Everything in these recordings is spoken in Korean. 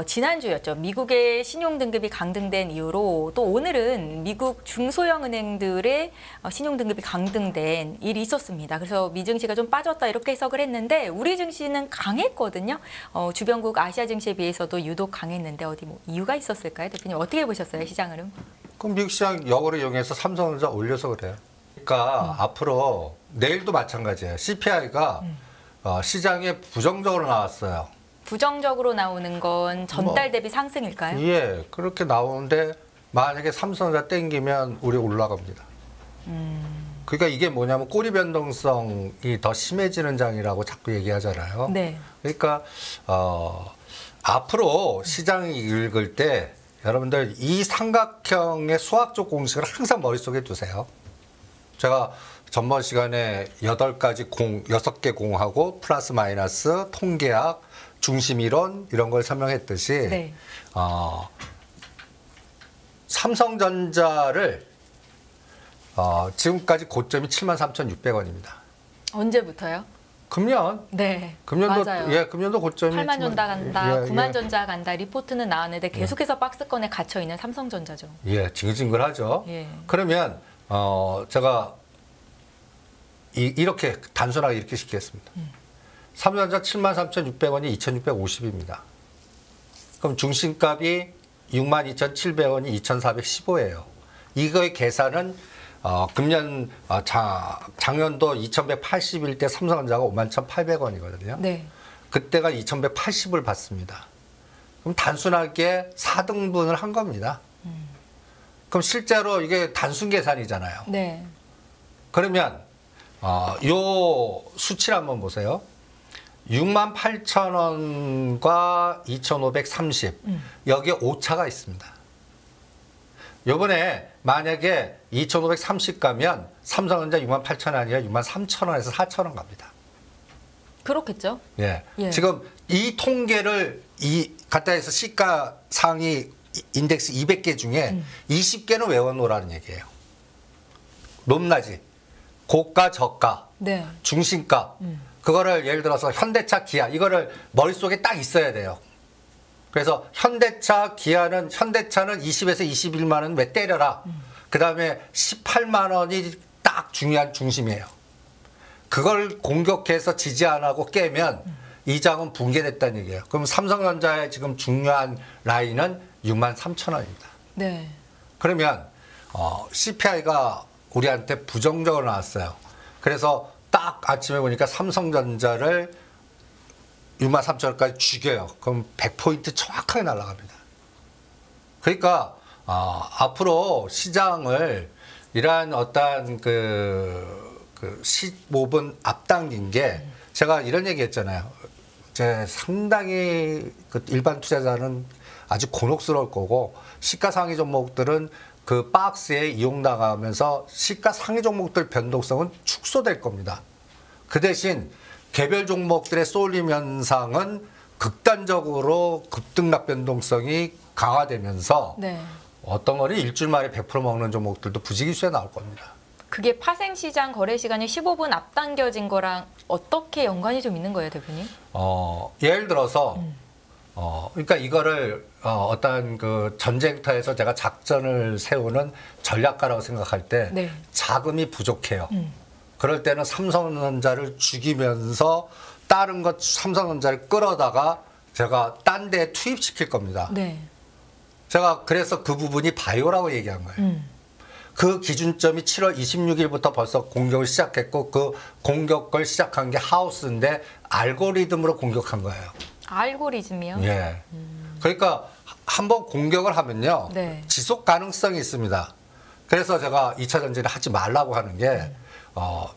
지난주였죠. 미국의 신용등급이 강등된 이후로 또 오늘은 미국 중소형 은행들의 신용등급이 강등된 일이 있었습니다. 그래서 미 증시가 좀 빠졌다 이렇게 해석을 했는데 우리 증시는 강했거든요. 주변국 아시아 증시에 비해서도 유독 강했는데 어디 뭐 이유가 있었을까요? 대표님 어떻게 보셨어요? 시장 흐름? 그럼 미국 시장 역으로 이용해서 삼성전자 올려서 그래요. 그러니까 앞으로 내일도 마찬가지예요. CPI가 시장에 부정적으로 나왔어요. 부정적으로 나오는 건 전달 대비 상승일까요? 예, 그렇게 나오는데 만약에 삼성전자 땡기면 우리 올라갑니다. 그러니까 이게 뭐냐면 꼬리 변동성이 더 심해지는 장이라고 자꾸 얘기하잖아요. 네. 그러니까 앞으로 시장이 읽을 때 여러분들 이 삼각형의 수학적 공식을 항상 머릿속에 두세요. 제가 전번 시간에 6개 공하고 플러스 마이너스 통계학 중심이론 이런 걸 설명했듯이 네. 삼성전자를 지금까지 고점이 73,600원입니다. 언제부터요? 금년. 네. 금년도 맞아요. 예, 금년도 고점이 8만 전자 간다, 예, 9만 예. 전자 간다 리포트는 나왔는데 계속해서 박스권에 갇혀 있는 삼성전자죠. 예, 징글징글하죠. 예. 그러면 제가 이렇게 단순하게 이렇게 시키겠습니다. 삼성전자 73,600원이 2,650입니다. 그럼 중심값이 62,700원이 2,415예요. 이거의 계산은 금년 작년도 2,180일 때 삼성전자가 51,800원이거든요. 네. 그때가 2,180을 받습니다. 그럼 단순하게 4등분을 한 겁니다. 그럼 실제로 이게 단순 계산이잖아요. 네. 그러면 요 수치를 한번 보세요. 68,000원과 2,530 여기에 오차가 있습니다. 요번에 만약에 2,530 가면 삼성전자 68,000원 아니라 63,000원에서 4,000원 갑니다. 그렇겠죠. 예. 예. 지금 이 통계를 갖다 해서 시가 상위 인덱스 200개 중에 20개는 외워놓으라는 얘기예요. 높낮이, 고가, 저가, 네. 중심가, 그거를 예를 들어서 현대차, 기아 이거를 머릿속에 딱 있어야 돼요. 그래서 현대차는 20에서 21만 원 왜 때려라. 그다음에 18만 원이 딱 중요한 중심이에요. 그걸 공격해서 지지 안 하고 깨면 이 장은 붕괴됐다는 얘기예요. 그럼 삼성전자의 지금 중요한 라인은 63,000원입니다. 네. 그러면 CPI가 우리한테 부정적으로 나왔어요. 그래서 딱 아침에 보니까 삼성전자를 63,000원까지 죽여요. 그럼 100포인트 정확하게 날아갑니다. 그러니까 앞으로 시장을 이러한 어떤 그 15분 앞당긴 게 제가 이런 얘기 했잖아요. 상당히 그 일반 투자자는 아주 곤혹스러울 거고 시가 상위 종목들은 그 박스에 이용당하면서 시가 상위 종목들 변동성은 축소될 겁니다. 그 대신 개별 종목들의 쏠림 현상은 극단적으로 급등락 변동성이 강화되면서 네. 어떤 거는 일주일 만에 100% 먹는 종목들도 부지기수에 나올 겁니다. 그게 파생시장 거래 시간이 15분 앞당겨진 거랑 어떻게 연관이 좀 있는 거예요, 대표님? 예를 들어서 그러니까 이거를 어떤 그 전쟁터에서 제가 작전을 세우는 전략가라고 생각할 때 네. 자금이 부족해요. 그럴 때는 삼성전자를 죽이면서 다른 것 삼성전자를 끌어다가 제가 딴 데에 투입시킬 겁니다. 네. 제가 그래서 그 부분이 바이오라고 얘기한 거예요. 그 기준점이 7월 26일부터 벌써 공격을 시작했고 그 공격을 시작한 게 하우스인데 알고리즘으로 공격한 거예요. 알고리즘이요? 예. 그러니까 한번 공격을 하면요. 네. 지속 가능성이 있습니다. 그래서 제가 2차 전지를 하지 말라고 하는 게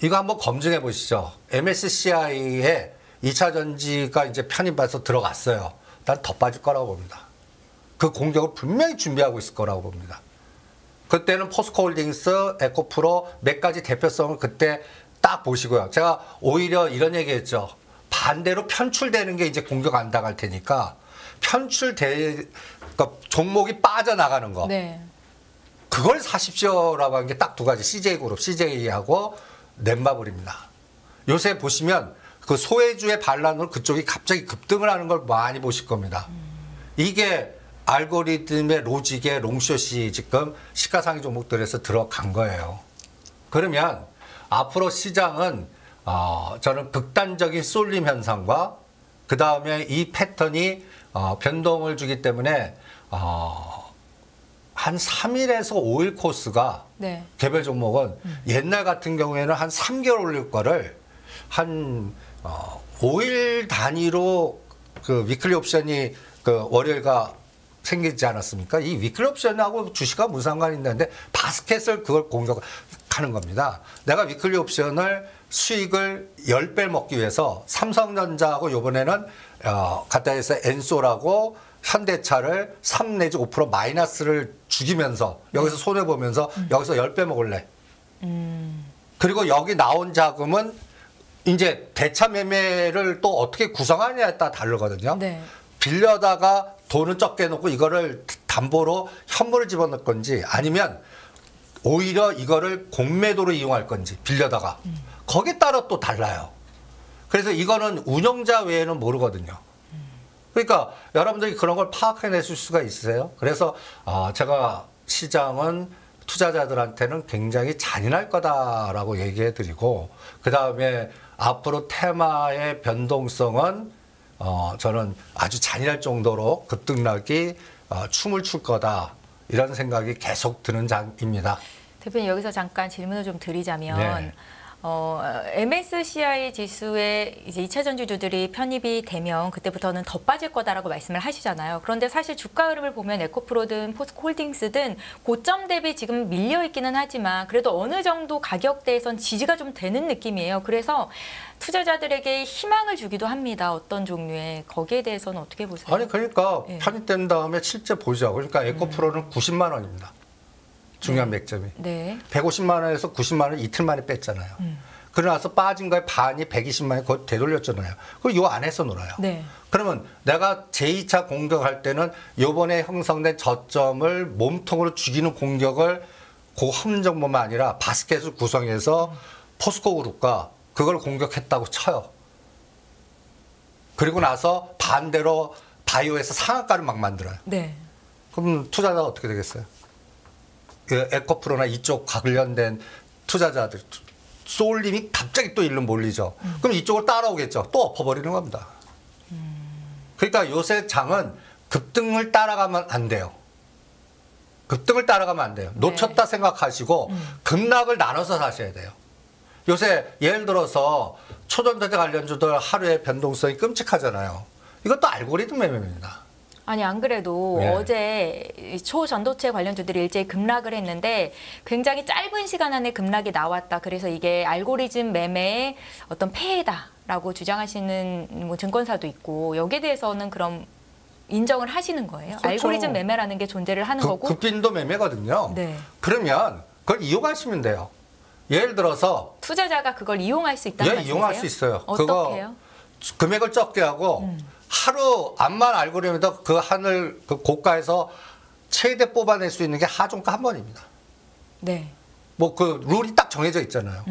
이거 한번 검증해 보시죠. MSCI에 2차 전지가 이제 편입해서 들어갔어요. 난 더 빠질 거라고 봅니다. 그 공격을 분명히 준비하고 있을 거라고 봅니다. 그때는 포스코홀딩스, 에코프로 몇 가지 대표성을 그때 딱 보시고요. 제가 오히려 이런 얘기했죠. 반대로 편출되는 게 이제 공격 안 당할 테니까 그러니까 종목이 빠져나가는 거. 네. 그걸 사십시오라고 하는 게 딱 두 가지. CJ그룹, CJ하고 넷마블입니다. 요새 보시면 그 소외주의 반란으로 그쪽이 갑자기 급등을 하는 걸 많이 보실 겁니다. 이게 알고리즘의 로직의 롱숏이 지금 시가상위 종목들에서 들어간 거예요. 그러면 앞으로 시장은 저는 극단적인 쏠림 현상과 그 다음에 이 패턴이 변동을 주기 때문에 한 3일에서 5일 코스가 네. 개별 종목은 옛날 같은 경우에는 한 3개월 올릴 거를 한 5일 단위로 그 위클리 옵션이 그 월요일가 생기지 않았습니까? 이 위클리 옵션하고 주식과 무슨 상관이 있는데 바스켓을 그걸 공격하는 겁니다. 내가 위클리 옵션을 수익을 10배 먹기 위해서 삼성전자하고 요번에는 갖다 해서 엔솔하고 현대차를 3 내지 5% 마이너스를 죽이면서 여기서 손해보면서 여기서 10배 먹을래. 그리고 여기 나온 자금은 이제 대차 매매를 또 어떻게 구성하느냐에 따라 다르거든요. 네. 빌려다가 돈은 적게 놓고 이거를 담보로 현물을 집어넣을 건지 아니면 오히려 이거를 공매도로 이용할 건지 빌려다가 거기에 따라 또 달라요. 그래서 이거는 운영자 외에는 모르거든요. 그러니까 여러분들이 그런 걸 파악해내실 수가 있으세요. 그래서 제가 시장은 투자자들한테는 굉장히 잔인할 거다라고 얘기해드리고 그 다음에 앞으로 테마의 변동성은 저는 아주 잔인할 정도로 급등락이 춤을 출 거다 이런 생각이 계속 드는 장입니다. 대표님 여기서 잠깐 질문을 좀 드리자면 네. MSCI 지수에 이제 2차 전지주들이 편입이 되면 그때부터는 더 빠질 거다라고 말씀을 하시잖아요. 그런데 사실 주가 흐름을 보면 에코프로든 포스코홀딩스든 고점 대비 지금 밀려 있기는 하지만 그래도 어느 정도 가격대에선 지지가 좀 되는 느낌이에요. 그래서 투자자들에게 희망을 주기도 합니다. 어떤 종류의 거기에 대해서는 어떻게 보세요? 아니 그러니까 네. 편입된 다음에 실제 보죠. 그러니까 에코프로는 90만 원입니다. 중요한 맥점이. 네. 150만 원에서 90만 원 이틀 만에 뺐잖아요. 그러고 나서 빠진 거에 반이 120만 원 그거 되돌렸잖아요. 그리고 요 안에서 놀아요. 네. 그러면 내가 제2차 공격할 때는 요번에 형성된 저점을 몸통으로 죽이는 공격을 그 함정모만 아니라 바스켓을 구성해서 포스코 그룹과 그걸 공격했다고 쳐요. 그리고 나서 반대로 바이오에서 상한가를 막 만들어요. 네. 그럼 투자자가 어떻게 되겠어요? 그 에코프로나 이쪽 관련된 투자자들 쏠림이 갑자기 또 일로 몰리죠. 그럼 이쪽으로 따라오겠죠. 또 엎어버리는 겁니다. 그러니까 요새 장은 급등을 따라가면 안 돼요. 급등을 따라가면 안 돼요. 놓쳤다 생각하시고 급락을 나눠서 사셔야 돼요. 요새 예를 들어서 초전자재 관련주들 하루에 변동성이 끔찍하잖아요. 이것도 알고리즘 매매입니다. 아니 안 그래도 네. 어제 초전도체 관련주들이 일제히 급락을 했는데 굉장히 짧은 시간 안에 급락이 나왔다. 그래서 이게 알고리즘 매매의 어떤 폐해다라고 주장하시는 뭐 증권사도 있고 여기에 대해서는 그럼 인정을 하시는 거예요? 그렇죠. 알고리즘 매매라는 게 존재를 하는 거고. 급빈도 매매거든요. 네. 그러면 그걸 이용하시면 돼요. 예를 들어서 투자자가 그걸 이용할 수 있다는 말씀이세요? 이용할 수 있어요. 어떻게 해요? 금액을 적게 하고 하루 암만 알고리즘에도 그 하늘 그 고가에서 최대 뽑아낼 수 있는 게 하종가 한 번입니다. 네. 뭐 그 룰이 딱 정해져 있잖아요.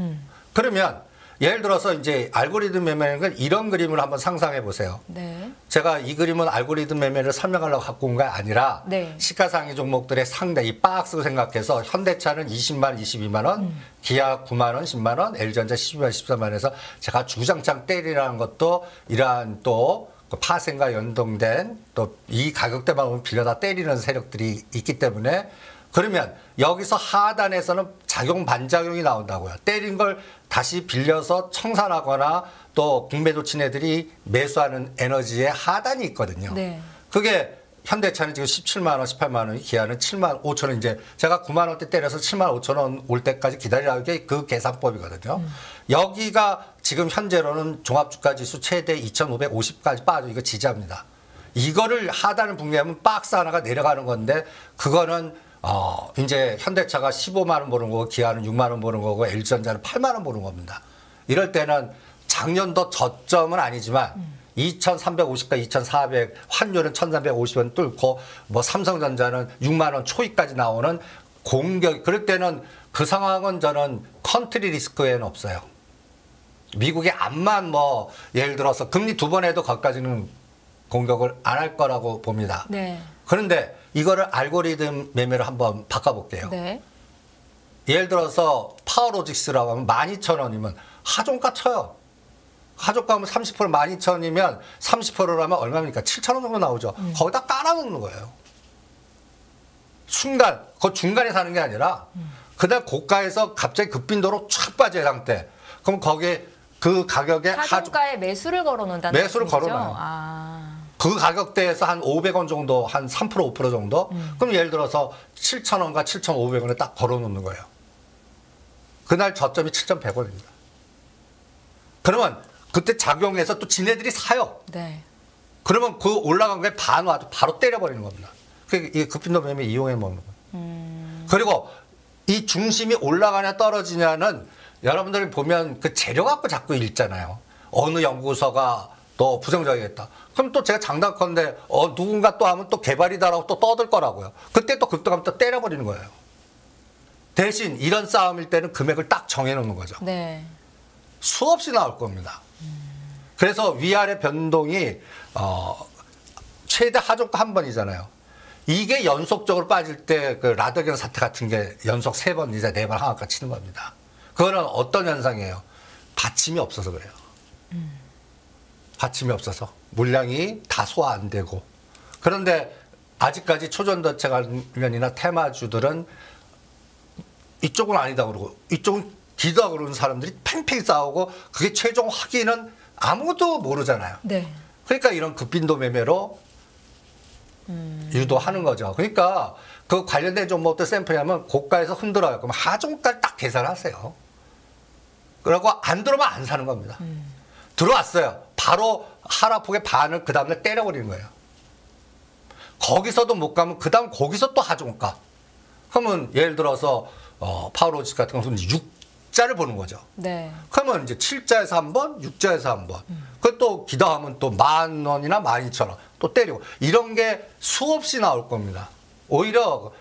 그러면 예를 들어서 이제 알고리즘 매매는 건 이런 그림을 한번 상상해 보세요. 네. 제가 이 그림은 알고리즘 매매를 설명하려고 갖고 온 게 아니라 네. 시가상위 종목들의 상대 이 박스 생각해서 현대차는 20만 원, 22만 원, 기아 9만 원, 10만 원, LG전자 12만 원, 13만 원에서 제가 주장창 때리라는 것도 이러한 또 그 파생과 연동된 또 이 가격대만 보면 빌려다 때리는 세력들이 있기 때문에 그러면 여기서 하단에서는 작용 반작용이 나온다고요. 때린 걸 다시 빌려서 청산하거나 또 공매도친 애들이 매수하는 에너지의 하단이 있거든요. 네. 그게 현대차는 지금 17만 원, 18만 원, 기아는 7만 5천 원 이제 제가 9만 원대 때려서 7만 5천 원 올 때까지 기다리라는 게 그 계산법이거든요. 여기가 지금 현재로는 종합주가지수 최대 2,550까지 빠져 이거 지지합니다. 이거를 하단을 붕괴하면 박스 하나가 내려가는 건데 그거는 이제 현대차가 15만 원 보는 거고 기아는 6만 원 보는 거고 LG전자는 8만 원 보는 겁니다. 이럴 때는 작년도 저점은 아니지만 2,350과 2,400 환율은 1,350원 뚫고 뭐 삼성전자는 6만 원 초입까지 나오는 공격 그럴 때는 그 상황은 저는 컨트리 리스크에는 없어요. 미국의 암만 뭐 예를 들어서 금리 2번 해도 거기까지는 공격을 안 할 거라고 봅니다. 네. 그런데 이거를 알고리즘 매매로 한번 바꿔볼게요. 네. 예를 들어서 파워로직스라고 하면 12,000원이면 하종가 쳐요. 하종가 하면 30% 12,000원이면 30%라면 얼마입니까? 7,000원 정도 나오죠. 거기다 깔아놓는 거예요. 순간, 그 중간에 사는 게 아니라 그다음 고가에서 갑자기 급빈도로 촥 빠진 상태. 그럼 거기에 그 가격에 하중가에 매수를 걸어놓는다는 매수를 말씀이시죠? 걸어놔요. 아. 그 가격대에서 한 500원 정도, 한 3%, 5% 정도? 그럼 예를 들어서 7,000원과 7,500원에 딱 걸어놓는 거예요. 그날 저점이 7,100원입니다. 그러면 그때 작용해서 또 지네들이 사요. 네. 그러면 그 올라간 거에 반 와도 바로 때려버리는 겁니다. 그게 급빈도 매매 이용해 먹는 거예요. 그리고 이 중심이 올라가냐 떨어지냐는 여러분들이 보면 그 재료 갖고 자꾸 읽잖아요. 어느 연구소가 또 부정적이겠다. 그럼 또 제가 장담컨대 누군가 또 하면 또 개발이다라고 또 떠들 거라고요. 그때 또 급등하면 또 때려버리는 거예요. 대신 이런 싸움일 때는 금액을 딱 정해놓는 거죠. 네. 수없이 나올 겁니다. 그래서 위아래 변동이 최대 하종가 한 번이잖아요. 이게 연속적으로 빠질 때 그 라더견 사태 같은 게 연속 3번 이자 4번 하한가 치는 겁니다. 그거는 어떤 현상이에요? 받침이 없어서 그래요. 받침이 없어서 물량이 다 소화 안 되고. 그런데 아직까지 초전도체 관련이나 테마주들은 이쪽은 아니다 그러고 이쪽은 기다 그러는 사람들이 팽팽히 싸우고 그게 최종 확인은 아무도 모르잖아요. 네. 그러니까 이런 급빈도 매매로 유도하는 거죠. 그러니까 그 관련된 종목들 샘플하면 고가에서 흔들어요. 그럼 하종가를 딱 계산하세요. 그러고 안 들어오면 안 사는 겁니다. 들어왔어요. 바로 하락폭의 반을 그 다음날 때려버리는 거예요. 거기서도 못 가면 그 다음 거기서 또 하종가. 그러면 예를 들어서 파워로직 같은 경우는 6자를 보는 거죠. 네. 그러면 이제 7자에서 한 번, 6자에서 한 번. 그또 기다하면 또 10,000원이나 12,000원 또 때리고 이런 게 수없이 나올 겁니다. 오히려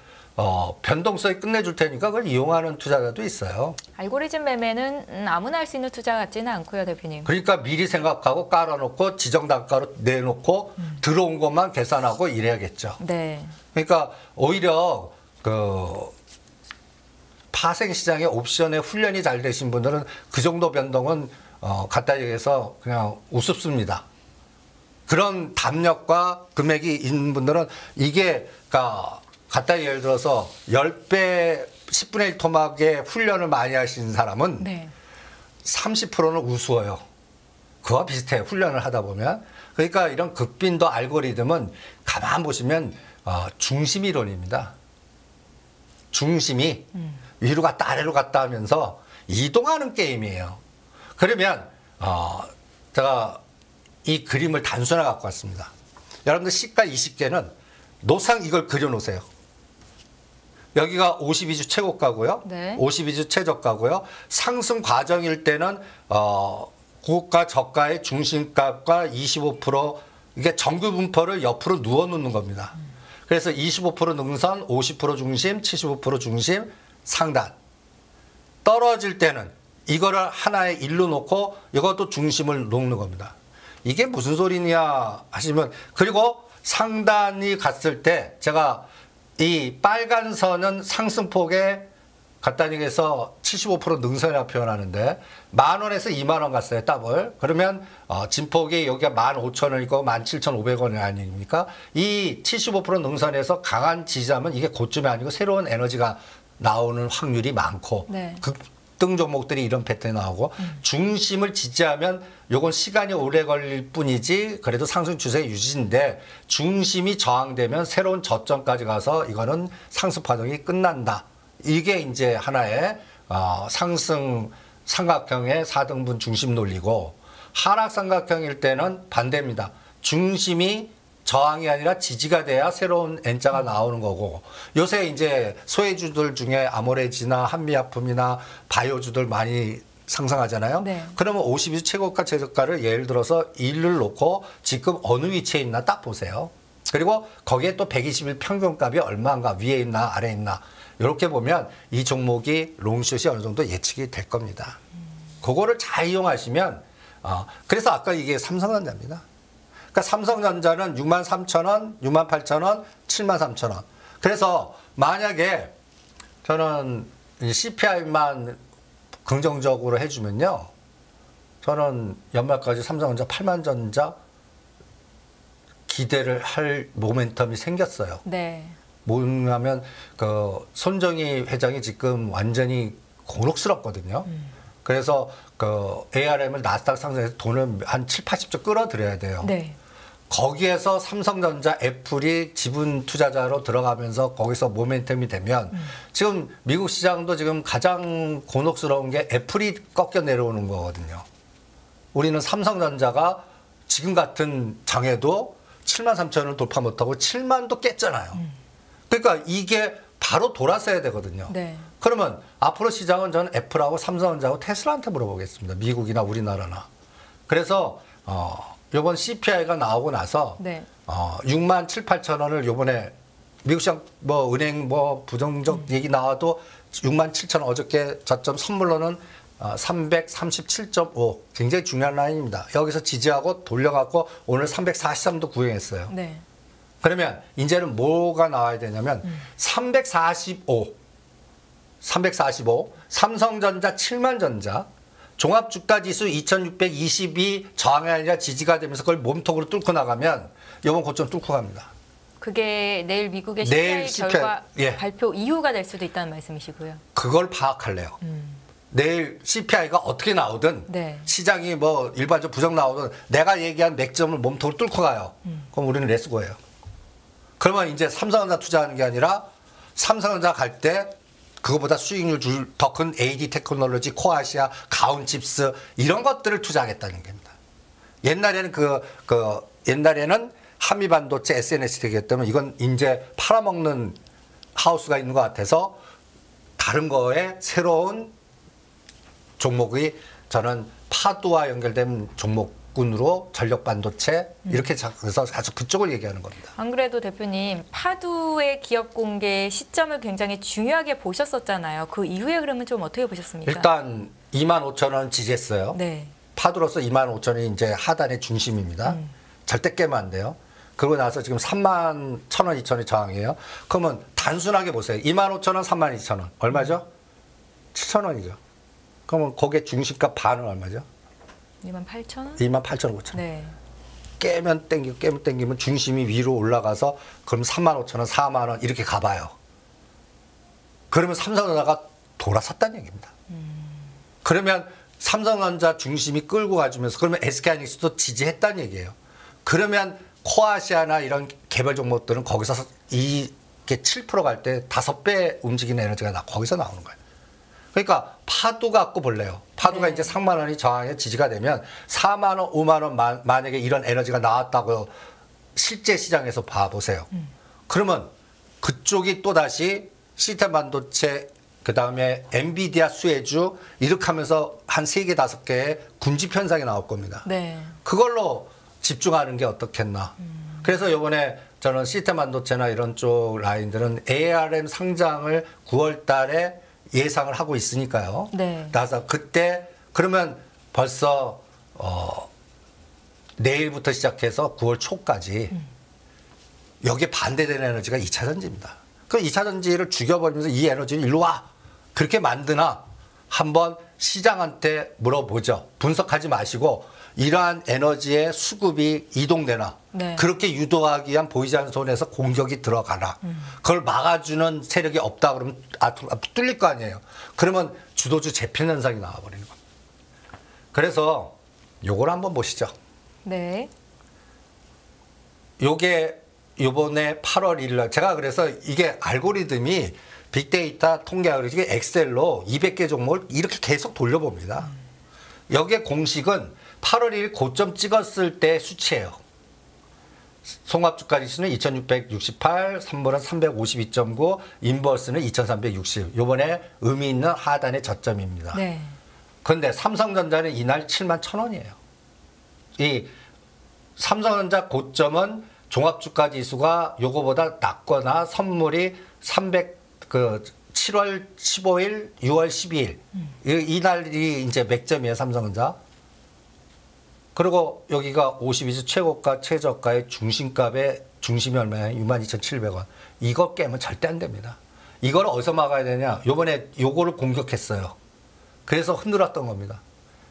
변동성이 끝내줄 테니까 그걸 이용하는 투자자도 있어요. 알고리즘 매매는 아무나 할 수 있는 투자 같지는 않고요, 대표님. 그러니까 미리 생각하고 깔아놓고 지정 단가로 내놓고 들어온 것만 계산하고 이래야겠죠. 네. 그러니까 오히려 그 파생 시장의 옵션에 훈련이 잘 되신 분들은 그 정도 변동은 갖다 얘기해서 그냥 우습습니다. 그런 담력과 금액이 있는 분들은 이게 그러니까 갖다 예를 들어서 10배 10분의 1 토막의 훈련을 많이 하신 사람은 네. 30%는 우스워요. 그와 비슷해요. 훈련을 하다 보면. 그러니까 이런 급빈도 알고리즘은 가만 보시면 중심 이론입니다. 중심이 위로 갔다 아래로 갔다 하면서 이동하는 게임이에요. 그러면 제가 이 그림을 단순하게 갖고 왔습니다. 여러분들 시가 20개는 노상 이걸 그려놓으세요. 여기가 52주 최고가고요. 네. 52주 최저가고요. 상승 과정일 때는 고가 저가의 중심값과 25% 이게 정규 분포를 옆으로 누워 놓는 겁니다. 그래서 25% 능선, 50% 중심, 75% 중심, 상단. 떨어질 때는 이거를 하나의 일로 놓고 이것도 중심을 놓는 겁니다. 이게 무슨 소리냐 하시면 그리고 상단이 갔을 때 제가 이 빨간 선은 상승폭에 간단히해서 75% 능선이라고 표현하는데 10,000원에서 20,000원 갔어요. 더블. 그러면 진폭이 여기가 15,000원이고 17,500원이 아닙니까? 이 75% 능선에서 강한 지지하면 이게 고점이 아니고 새로운 에너지가 나오는 확률이 많고 네. 급등 종목들이 이런 패턴이 나오고 중심을 지지하면 요건 시간이 오래 걸릴 뿐이지 그래도 상승 추세 유지인데 중심이 저항되면 새로운 저점까지 가서 이거는 상승 파동이 끝난다. 이게 이제 하나의 상승 삼각형의 4등분 중심 논리고 하락 삼각형일 때는 반대입니다. 중심이 저항이 아니라 지지가 돼야 새로운 N자가 나오는 거고 요새 이제 소외주들 중에 아모레지나 한미약품이나 바이오주들 많이 상승하잖아요. 네. 그러면 52주 최고가 최저가를 예를 들어서 1을 놓고 지금 어느 위치에 있나 딱 보세요. 그리고 거기에 또 120일 평균값이 얼마인가 위에 있나 아래에 있나 이렇게 보면 이 종목이 롱숏이 어느 정도 예측이 될 겁니다. 그거를 잘 이용하시면 그래서 아까 이게 삼성전자입니다. 그러니까 삼성전자는 63,000원, 68,000원, 73,000원. 그래서 만약에 저는 CPI만 긍정적으로 해주면요. 저는 연말까지 삼성전자 8만전자 기대를 할 모멘텀이 생겼어요. 네. 뭐냐면 그 손정희 회장이 지금 완전히 곤혹스럽거든요. 그래서 그 ARM을 나스닥 상장해서 돈을 한 7, 80조 끌어들여야 돼요. 네. 거기에서 삼성전자, 애플이 지분 투자자로 들어가면서 거기서 모멘텀이 되면 지금 미국 시장도 지금 가장 곤혹스러운 게 애플이 꺾여 내려오는 거거든요. 우리는 삼성전자가 지금 같은 장에도 73,000원을 돌파 못하고 7만도 깼잖아요. 그러니까 이게 바로 돌아서야 되거든요. 네. 그러면 앞으로 시장은 저는 애플하고 삼성전자하고 테슬라한테 물어보겠습니다. 미국이나 우리나라나. 그래서 요번 CPI가 나오고 나서 네. 6만 7, 8천 원을 요번에 미국 시장 뭐 은행 뭐 부정적 얘기 나와도 6만 7천 원 어저께 저점 선물로는 337.5 굉장히 중요한 라인입니다. 여기서 지지하고 돌려갖고 오늘 343도 구행했어요. 네. 그러면 이제는 뭐가 나와야 되냐면 345 삼성전자 7만전자 종합주가지수 2620이 저항이 아니라 지지가 되면서 그걸 몸통으로 뚫고 나가면 이번 고점 뚫고 갑니다. 그게 내일 미국의 내일 CPI 결과 예. 발표 이후가 될 수도 있다는 말씀이시고요. 그걸 파악할래요. 내일 CPI가 어떻게 나오든 네. 시장이 뭐 일반적 부정 나오든 내가 얘기한 맥점을 몸통으로 뚫고 가요. 그럼 우리는 레스고예요. 그러면 이제 삼성전자 투자하는 게 아니라 삼성전자 갈 때 그거보다 수익률 더 큰 AD 테크놀로지, 코아시아, 가온칩스 이런 것들을 투자하겠다는 겁니다. 옛날에는 옛날에는 한미반도체 SNS 되기 때문에 이건 이제 팔아먹는 하우스가 있는 것 같아서 다른 거에 새로운 종목이 저는 파도와 연결된 종목군으로 전력 반도체 이렇게 해서 아주 그쪽을 얘기하는 겁니다. 안 그래도 대표님 파두의 기업 공개 시점을 굉장히 중요하게 보셨었잖아요. 그 이후에 그러면 좀 어떻게 보셨습니까? 일단 25,000원 지지했어요. 네. 파도로서 25,000원이 이제 하단의 중심입니다. 절대 깨면 안 돼요. 그러고 나서 지금 31,000원, 2,000원이 저항이에요. 그러면 단순하게 보세요. 25,000원, 32,000원. 얼마죠? 7,000원이죠. 그러면 거기에 중심가 반은 얼마죠? 28,000원? 28,000원, 5,000원. 네. 깨면 땡기면 중심이 위로 올라가서 그럼 35,000원, 4만 원 이렇게 가봐요. 그러면 삼성전자가 돌아섰다는 얘기입니다. 그러면 삼성전자 중심이 끌고 가주면서 그러면 SK하이닉스도 지지했다는 얘기예요. 그러면 코아시아나 이런 개별 종목들은 거기서 이게 7% 갈 때 5배 움직이는 에너지가 거기서 나오는 거예요. 그러니까 파도 갖고 볼래요. 파도가 네. 이제 3만 원이 저항의 지지가 되면 4만 원, 5만 원 만약에 이런 에너지가 나왔다고 실제 시장에서 봐보세요. 그러면 그쪽이 또다시 시스템 반도체 그다음에 엔비디아 수혜주 이렇게 하면서 한 3개, 5개의 군집 현상이 나올 겁니다. 네. 그걸로 집중하는 게 어떻겠나. 그래서 이번에 저는 시스템 반도체나 이런 쪽 라인들은 ARM 상장을 9월 달에 예상을 하고 있으니까요. 네. 그래서 그때 그러면 벌써 내일부터 시작해서 9월 초까지 여기에 반대되는 에너지가 2차 전지입니다. 그 2차 전지를 죽여버리면서 이 에너지를 일로 와. 그렇게 만드나 한번 시장한테 물어보죠. 분석하지 마시고 이러한 에너지의 수급이 이동되나 네. 그렇게 유도하기 위한 보이지 않는 손에서 공격이 들어가나 그걸 막아주는 세력이 없다 그러면 뚫릴 거 아니에요. 그러면 주도주 재편 현상이 나와버리는 겁니다. 그래서 요걸 한번 보시죠. 네. 요게 요번에 8월 1일 날 제가 그래서 이게 알고리즘이 빅데이터 통계 알고리즘이 엑셀로 200개 종목을 이렇게 계속 돌려봅니다. 여기에 공식은 8월 1일 고점 찍었을 때 수치예요. 송합주가지수는 2668, 선물은 352.9, 인버스는 2360. 요번에 의미 있는 하단의 저점입니다. 네. 그런데 삼성전자는 이날 7만 1,000원이에요. 이 삼성전자 고점은 종합주가지수가 요거보다 낮거나 선물이 7월 15일, 6월 12일 이 날이 이제 맥점이에요. 삼성전자. 그리고 여기가 52주 최고가 최저가의 중심값의 중심이 얼마야? 62,700원. 이거 깨면 절대 안 됩니다. 이걸 어디서 막아야 되냐? 요번에 요거를 공격했어요. 그래서 흔들었던 겁니다.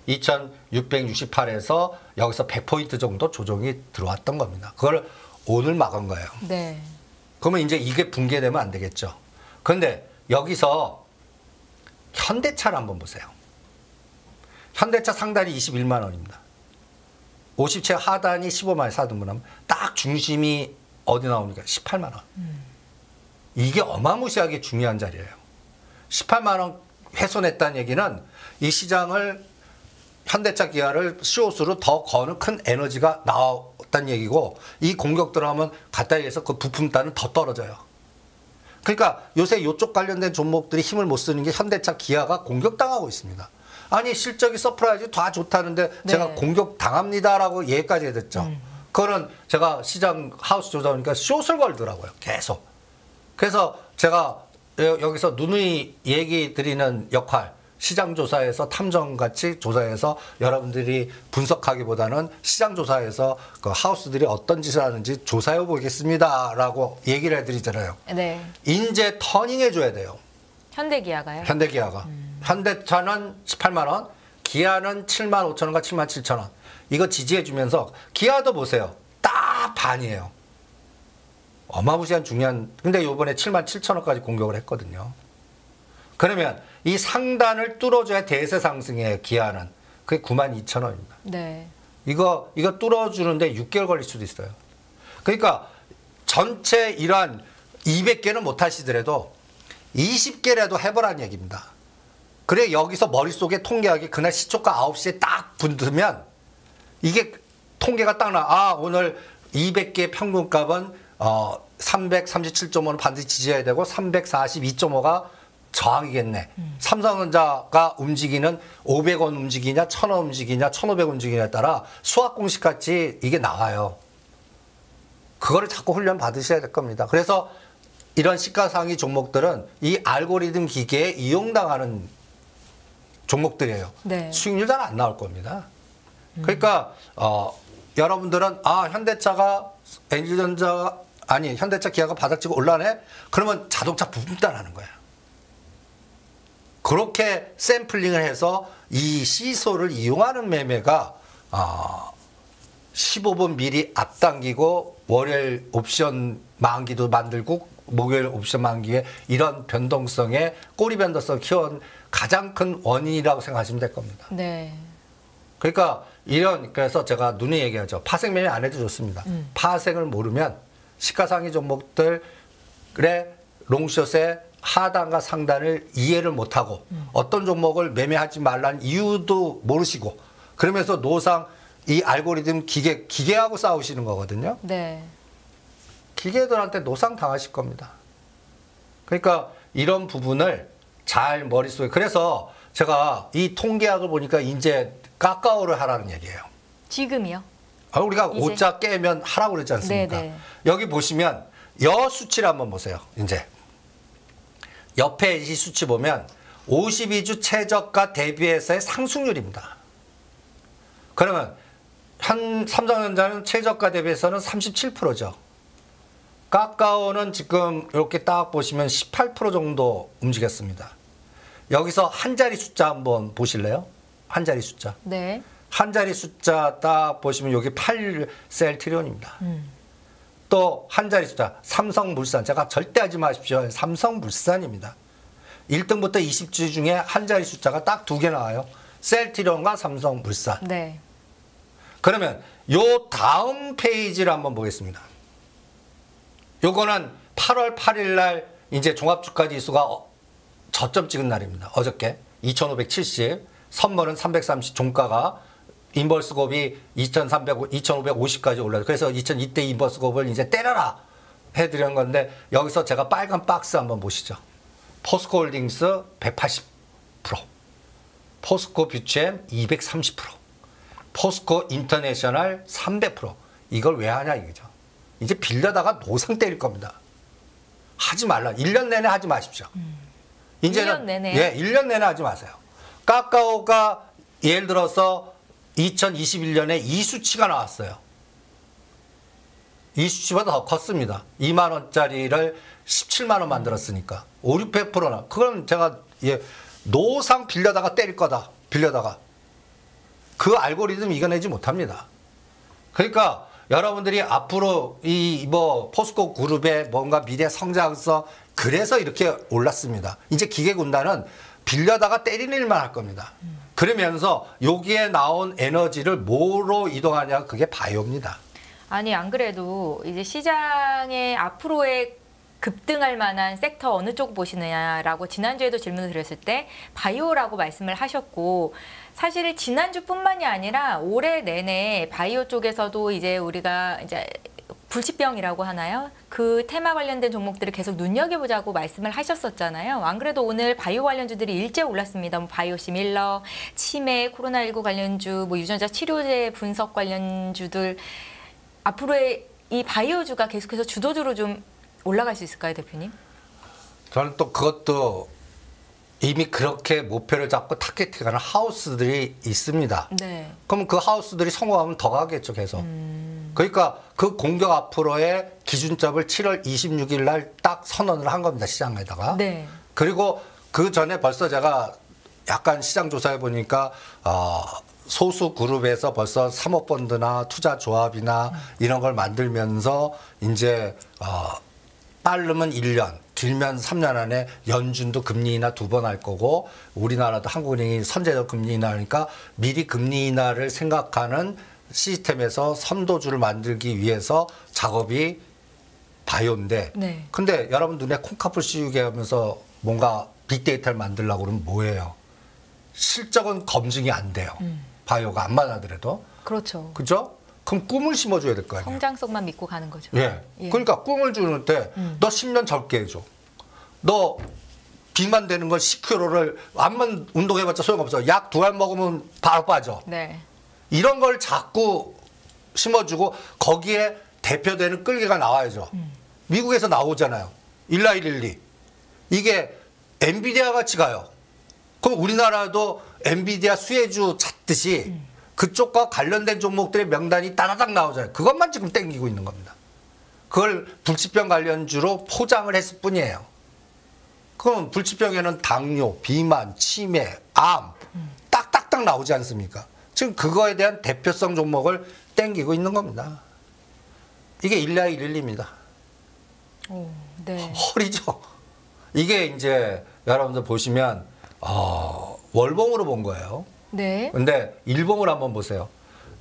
2,668에서 여기서 100포인트 정도 조정이 들어왔던 겁니다. 그걸 오늘 막은 거예요. 네. 그러면 이제 이게 붕괴되면 안 되겠죠. 그런데 여기서 현대차를 한번 보세요. 현대차 상단이 21만 원입니다. 50채 하단이 15만 원 사등분하면 딱 중심이 어디 나오니까 18만 원. 이게 어마무시하게 중요한 자리예요. 18만 원 훼손했다는 얘기는 이 시장을 현대차 기아를 시옷으로 더 거는 큰 에너지가 나왔다는 얘기고 이 공격 들어가면 가까이에서 그 부품단은 더 떨어져요. 그러니까 요새 이쪽 관련된 종목들이 힘을 못 쓰는 게 현대차 기아가 공격당하고 있습니다. 아니 실적이 서프라이즈 다 좋다는데 네. 제가 공격 당합니다라고 얘기까지 해댔죠. 그거는 제가 시장 하우스 조사하니까 숏을 걸더라고요. 계속. 그래서 제가 여기서 누누이 얘기 드리는 역할, 시장 조사에서 탐정같이 조사해서 여러분들이 분석하기보다는 시장 조사에서 그 하우스들이 어떤 짓을 하는지 조사해 보겠습니다라고 얘기를 해드리잖아요. 네. 인제 터닝해 줘야 돼요. 현대기아가요? 현대기아가. 현대차는 18만 원, 기아는 7만 5천 원과 7만 7천 원. 이거 지지해 주면서 기아도 보세요. 딱 반이에요. 어마무시한 중요한. 근데 요번에 7만 7천 원까지 공격을 했거든요. 그러면 이 상단을 뚫어줘야 대세 상승이에요. 기아는. 그게 9만 2천 원입니다. 네. 이거 뚫어주는데 6개월 걸릴 수도 있어요. 그러니까 전체 이러한 200개는 못 하시더라도 20개라도 해보라는 얘기입니다. 그래 여기서 머릿속에 통계하기 그날 시초가 9시에 딱 붙으면 이게 통계가 딱 나. 오늘 200개 평균값은 337.5는 반드시 지지해야 되고 342.5가 저항이겠네. 삼성전자가 움직이는 500원 움직이냐 1,000원 움직이냐 1,500원 움직이냐에 따라 수학 공식 같이 이게 나와요. 그거를 자꾸 훈련 받으셔야 될 겁니다. 그래서 이런 시가상위 종목들은 이 알고리즘 기계에 이용당하는 종목들이에요. 네. 수익률 잘 안 나올 겁니다. 그러니까 여러분들은 현대차가 NG전자 아니 현대차 기아가 바닥치고 올라네? 그러면 자동차 부품단 하는 거야. 그렇게 샘플링을 해서 이 시소를 이용하는 매매가 15분 미리 앞당기고 월요일 옵션 만기도 만들고 목요일 옵션 만기에 이런 변동성에 꼬리 변동성 키워온 가장 큰 원인이라고 생각하시면 될 겁니다. 네. 그러니까 그래서 제가 눈에 얘기하죠. 파생 매매 안 해도 좋습니다. 파생을 모르면 시가상위 종목들의 롱숏의 하단과 상단을 이해를 못하고 어떤 종목을 매매하지 말라는 이유도 모르시고 그러면서 노상 이 알고리즘 기계하고 싸우시는 거거든요. 네. 기계들한테 노상 당하실 겁니다. 그러니까 이런 부분을 잘 머릿속에 그래서 제가 이 통계학을 보니까 이제 까까오를 하라는 얘기예요. 지금이요? 우리가 이제? 5자 깨면 하라고 그러지 않습니까? 네네. 여기 보시면 여 수치를 한번 보세요. 이제 옆에 이 수치 보면 52주 최저가 대비해서의 상승률입니다. 그러면 삼성전자는 최저가 대비해서는 37%죠. 까까오는 지금 이렇게 딱 보시면 18% 정도 움직였습니다. 여기서 한 자리 숫자 한번 보실래요? 한 자리 숫자. 네. 한 자리 숫자 딱 보시면 여기 8셀 트리온입니다. 또 한 자리 숫자 삼성물산. 제가 절대 하지 마십시오. 삼성물산입니다. 1등부터 20주 중에 한 자리 숫자가 딱 2개 나와요. 셀트리온과 삼성물산. 네. 그러면 요 다음 페이지를 한번 보겠습니다. 요거는 8월 8일 날 이제 종합주가 지수가 저점 찍은 날입니다. 어저께 2570, 선물은 330, 종가가 인버스 곱이 2550까지 올라요. 그래서 이때 인버스 곱을 이제 때려라 해드리는 건데 여기서 제가 빨간 박스 한번 보시죠. 포스코 홀딩스 180%, 포스코 뷰챔 230%, 포스코 인터내셔널 300%. 이걸 왜 하냐 이거죠. 이제 빌려다가 노상 때릴 겁니다. 하지 말라. 1년 내내 하지 마십시오. 이제는 1년 내내? 예, 1년 내내 하지 마세요. 까까오가 예를 들어서 2021년에 이 수치가 나왔어요. 이 수치보다 더 컸습니다. 2만 원짜리를 17만 원 만들었으니까 5, 600%나. 그건 제가 노상 빌려다가 때릴 거다. 빌려다가. 그 알고리즘 이겨내지 못합니다. 그러니까 여러분들이 앞으로 이 포스코 그룹의 뭔가 미래 성장성, 그래서 이렇게 올랐습니다. 이제 기계군단은 빌려다가 때리는 일만 할 겁니다. 그러면서 여기에 나온 에너지를 뭐로 이동하냐, 그게 바이오입니다. 아니, 안 그래도 이제 시장의 앞으로의 급등할 만한 섹터 어느 쪽 보시느냐라고 지난주에도 질문을 드렸을 때 바이오라고 말씀을 하셨고, 사실 지난주뿐만이 아니라 올해 내내 바이오 쪽에서도 이제 우리가 이제 불치병이라고 하나요? 그 테마 관련된 종목들을 계속 눈여겨보자고 말씀을 하셨었잖아요. 안 그래도 오늘 바이오 관련주들이 일제 올랐습니다. 뭐 바이오시밀러, 치매, 코로나19 관련주, 뭐 유전자 치료제 분석 관련주들, 앞으로의 이 바이오주가 계속해서 주도주로 좀 올라갈 수 있을까요, 대표님? 저는 또 그것도 이미 그렇게 목표를 잡고 타겟팅하는 하우스들이 있습니다. 네. 그럼 그 하우스들이 성공하면 더 가겠죠, 계속. 그러니까 그 공격 앞으로의 기준점을 7월 26일 날 딱 선언을 한 겁니다, 시장에다가. 네. 그리고 그 전에 벌써 제가 약간 시장 조사해 보니까 소수 그룹에서 벌써 사모펀드나 투자 조합이나 이런 걸 만들면서 이제 빠르면 1년, 길면 3년 안에 연준도 금리 인하 2번 할 거고, 우리나라도 한국은행이 선제적 금리 인하니까 미리 금리 인하를 생각하는 시스템에서 선도주를 만들기 위해서 작업이 바이오인데, 네. 근데 여러분 눈에 콩카풀 씌우게 하면서 뭔가 빅데이터를 만들려고 그러면 뭐예요? 실적은 검증이 안 돼요. 바이오가 안 맞아더라도. 그렇죠. 그죠? 그럼 꿈을 심어줘야 될 거 아니에요? 성장성만 믿고 가는 거죠. 예. 예. 그러니까 꿈을 주는데 너 10년 젊게 해줘. 너 비만 되는 걸 10kg를 암만 운동해봤자 소용없어. 약 2알 먹으면 바로 빠져. 네. 이런 걸 자꾸 심어주고 거기에 대표되는 끌개가 나와야죠. 미국에서 나오잖아요. 19112. 이게 엔비디아 같이 가요. 그럼 우리나라도 엔비디아 수혜주 찾듯이 그쪽과 관련된 종목들의 명단이 따다닥 나오잖아요. 그것만 지금 땡기고 있는 겁니다. 그걸 불치병 관련주로 포장을 했을 뿐이에요. 그럼 불치병에는 당뇨, 비만, 치매, 암 딱딱딱 나오지 않습니까? 지금 그거에 대한 대표성 종목을 땡기고 있는 겁니다. 이게 12112입니다. 오, 네. 허리죠. 이게 이제 여러분들 보시면 월봉으로 본 거예요. 네. 근데 일봉을 한번 보세요.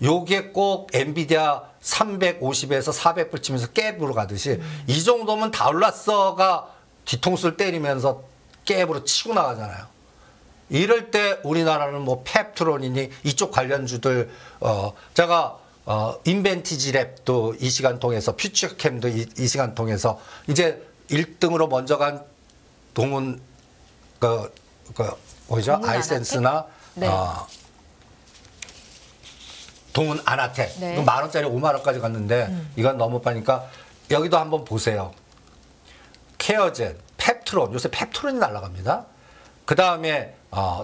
요게 꼭 엔비디아 350에서 400불 치면서 갭으로 가듯이 이 정도면 다 올랐어가 뒤통수를 때리면서 갭으로 치고 나가잖아요. 이럴 때 우리나라는 뭐 펩트론이니 이쪽 관련주들 제가 인벤티지 랩도 이 시간 통해서 퓨처캠도 이 시간 통해서 이제 1등으로 먼저 간 동은 뭐죠? 아이센스나 네. 동은 아나텍. 네. 10,000원짜리 5만원까지 갔는데 이건 너무 빠니까 여기도 한번 보세요. 케어젠, 펩트론. 요새 펩트론이 날아갑니다. 그 다음에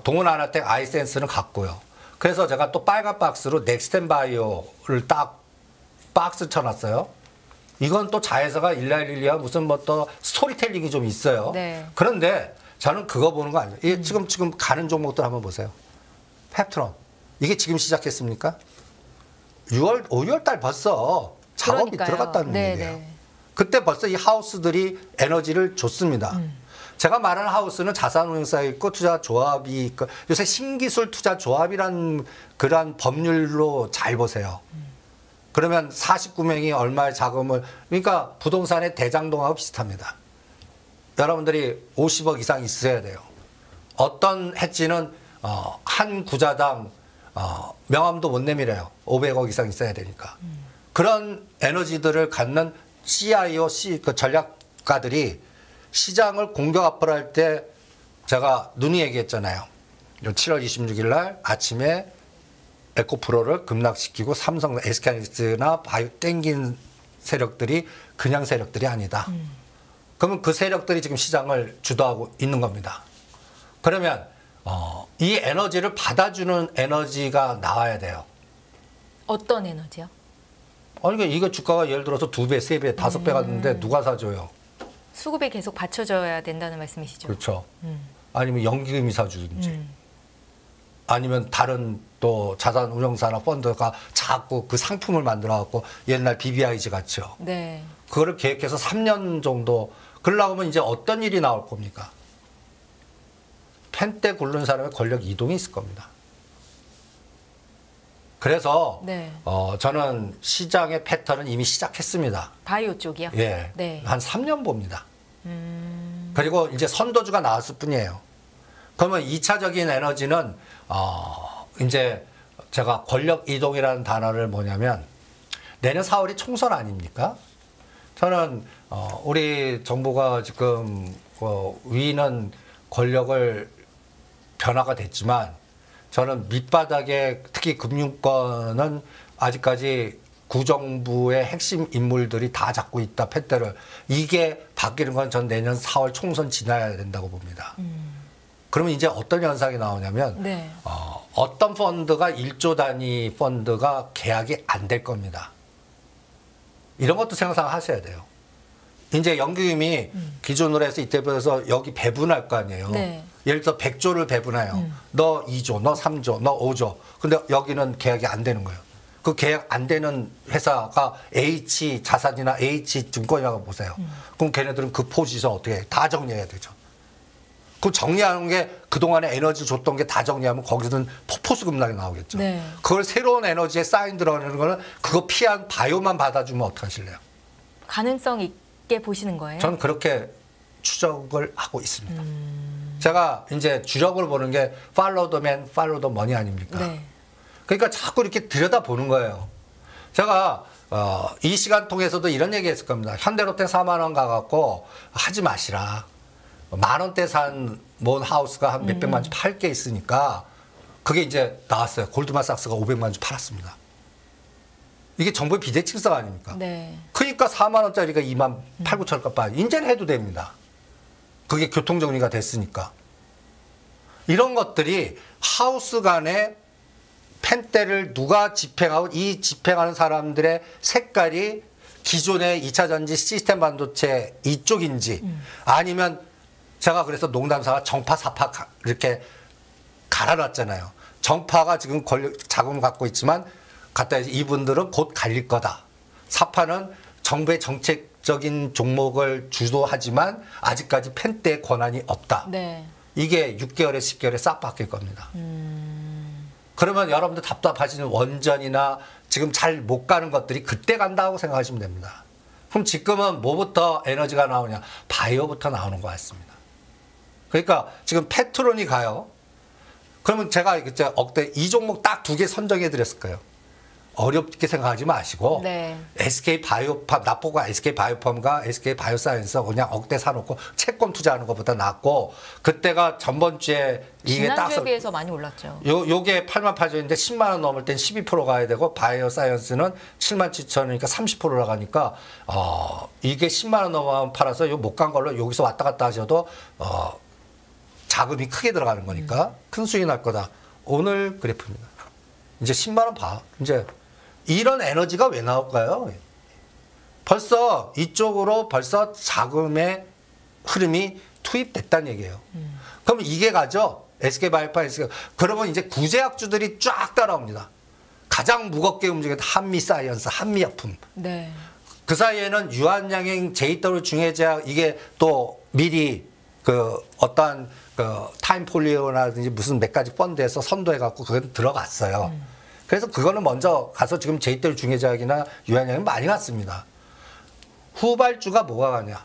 동은 아나텍, 아이센스는 갔고요. 그래서 제가 또 빨간 박스로 넥스텐바이오를 딱 박스 쳐놨어요. 이건 또 자회사가 11112와 무슨 뭐 또 스토리텔링이 좀 있어요. 네. 그런데 저는 그거 보는 거 아니에요. 이게 지금 가는 종목들 한번 보세요. 펩트론. 이게 지금 시작했습니까? 5월 달 벌써 작업이 그러니까요. 들어갔다는 네, 얘기예요. 네. 그때 벌써 이 하우스들이 에너지를 줬습니다. 제가 말하는 하우스는 자산운용사 있고 투자 조합이 있고 요새 신기술 투자 조합이란 그러한 법률로 잘 보세요. 그러면 49명이 얼마의 자금을, 그러니까 부동산의 대장동하고 비슷합니다. 여러분들이 50억 이상 있어야 돼요. 어떤 해지는 한 구자당 명함도 못 내밀어요. 500억 이상 있어야 되니까. 그런 에너지들을 갖는 CIO, 그 전략가들이 시장을 공격 앞으로 할 때 제가 누누이 얘기했잖아요. 7월 26일 날 아침에 에코프로를 급락시키고 삼성, SK하이닉스나 바이오 땡긴 세력들이 그냥 세력들이 아니다. 그러면 그 세력들이 지금 시장을 주도하고 있는 겁니다. 그러면 이 에너지를 받아주는 에너지가 나와야 돼요. 어떤 에너지요? 아니, 그러니까 이거 주가가 예를 들어서 2배, 3배, 5배 갔는데 누가 사줘요? 수급에 계속 받쳐줘야 된다는 말씀이시죠? 그렇죠. 음. 아니면 연기금이 사주든지. 아니면 다른 또 자산 운용사나 펀드가 자꾸 그 상품을 만들어 갖고 옛날 BBIG 같이요. 네. 그거를 계획해서 3년 정도 그러려고 하면 이제 어떤 일이 나올 겁니까? 펜때 굴른 사람의 권력 이동이 있을 겁니다. 그래서 네. 저는 시장의 패턴은 이미 시작했습니다. 바이오 쪽이요? 예, 네. 한 3년 봅니다. 그리고 이제 선도주가 나왔을 뿐이에요. 그러면 2차적인 에너지는 이제 제가 권력 이동이라는 단어를 뭐냐면 내년 4월이 총선 아닙니까? 저는 우리 정부가 지금 위는 권력을 변화가 됐지만 저는 밑바닥에 특히 금융권은 아직까지 구정부의 핵심 인물들이 다 잡고 있다 팻대를 이게 바뀌는 건 전 내년 4월 총선 지나야 된다고 봅니다. 그러면 이제 어떤 현상이 나오냐면 네. 어떤 펀드가 1조 단위 펀드가 계약이 안 될 겁니다. 이런 것도 생각하셔야 돼요. 이제 연기금이 기준으로 해서 이때부터 여기 배분할 거 아니에요. 네. 예를 들어 100조를 배분해요. 너 2조, 너 3조, 너 5조. 근데 여기는 계약이 안 되는 거예요. 그 계약 안 되는 회사가 H 자산이나 H 증권이라고 보세요. 그럼 걔네들은 그 포지션 어떻게 해? 다 정리해야 되죠. 그 정리하는 게 그동안에 에너지 줬던 게 다 정리하면 거기서는 폭포수 급락이 나오겠죠. 네. 그걸 새로운 에너지에 사인 들어가는 거는 그거 피한 바이오만 받아주면 어떡하실래요? 가능성 있게 보시는 거예요? 저는 그렇게 추적을 하고 있습니다. 제가 이제 주력을 보는 게 팔로우 더 맨, 팔로우 더 머니 아닙니까? 네. 그러니까 자꾸 이렇게 들여다보는 거예요. 제가 이 시간 통해서도 이런 얘기 했을 겁니다. 현대로템 4만 원 가갖고 하지 마시라. 만 원대 산 뭔 하우스가 한 몇백만 주 팔 게 있으니까 그게 이제 나왔어요. 골드만삭스가 500만 주 팔았습니다. 이게 정부의 비대칭성 아닙니까? 네. 그러니까 4만 원짜리가 2만 8, 9천 원값 봐. 이제는 해도 됩니다. 그게 교통정리가 됐으니까. 이런 것들이 하우스 간에 펜대를 누가 집행하고 이 집행하는 사람들의 색깔이 기존의 2차 전지 시스템 반도체 이쪽인지 아니면 제가 그래서 농담사가 정파 사파 이렇게 갈아놨잖아요. 정파가 지금 권력 자금을 갖고 있지만 갖다 해서 이분들은 곧 갈릴 거다. 사파는 정부의 정책적인 종목을 주도하지만 아직까지 펜대의 권한이 없다. 네. 이게 6개월에 10개월에 싹 바뀔 겁니다. 그러면 여러분들 답답하시는 원전이나 지금 잘 못 가는 것들이 그때 간다고 생각하시면 됩니다. 그럼 지금은 뭐부터 에너지가 나오냐? 바이오부터 나오는 것 같습니다. 그러니까 지금 페트론이 가요. 그러면 제가 그때 억대 이 종목 딱 2개 선정해 드렸을 거예요. 어렵게 생각하지 마시고 네. SK 바이오팜 나포가 SK 바이오팜과 SK 바이오사이언스 그냥 억대 사놓고 채권 투자하는 것보다 낫고 그때가 전번 주에 이게 딱 지난주에 비해서 많이 올랐죠. 요게 8만 8천인데 10만 원 넘을 땐 12% 가야 되고 바이오사이언스는 7만 7천이니까 30% 나가니까 이게 10만 원 넘으면 팔아서 요 못 간 걸로 여기서 왔다 갔다 하셔도 자금이 크게 들어가는 거니까 큰 수익이 날 거다. 오늘 그래프입니다. 이제 10만 원 봐. 이제 이런 에너지가 왜 나올까요? 벌써 이쪽으로 벌써 자금의 흐름이 투입됐다는 얘기예요. 그럼 이게 가죠. SK바이오팜, 그러면 이제 구제약주들이 쫙 따라옵니다. 가장 무겁게 움직이는 한미사이언스, 한미약품. 네. 그 사이에는 유한양행, JW 중해제약 이게 또 미리 그 어떠한 그 타임폴리오라든지 무슨 몇 가지 펀드에서 선도해갖고 그게 들어갔어요. 그래서 그거는 먼저 가서 지금 JW 중해제약이나 유한양행 많이 갔습니다. 후발주가 뭐가 가냐?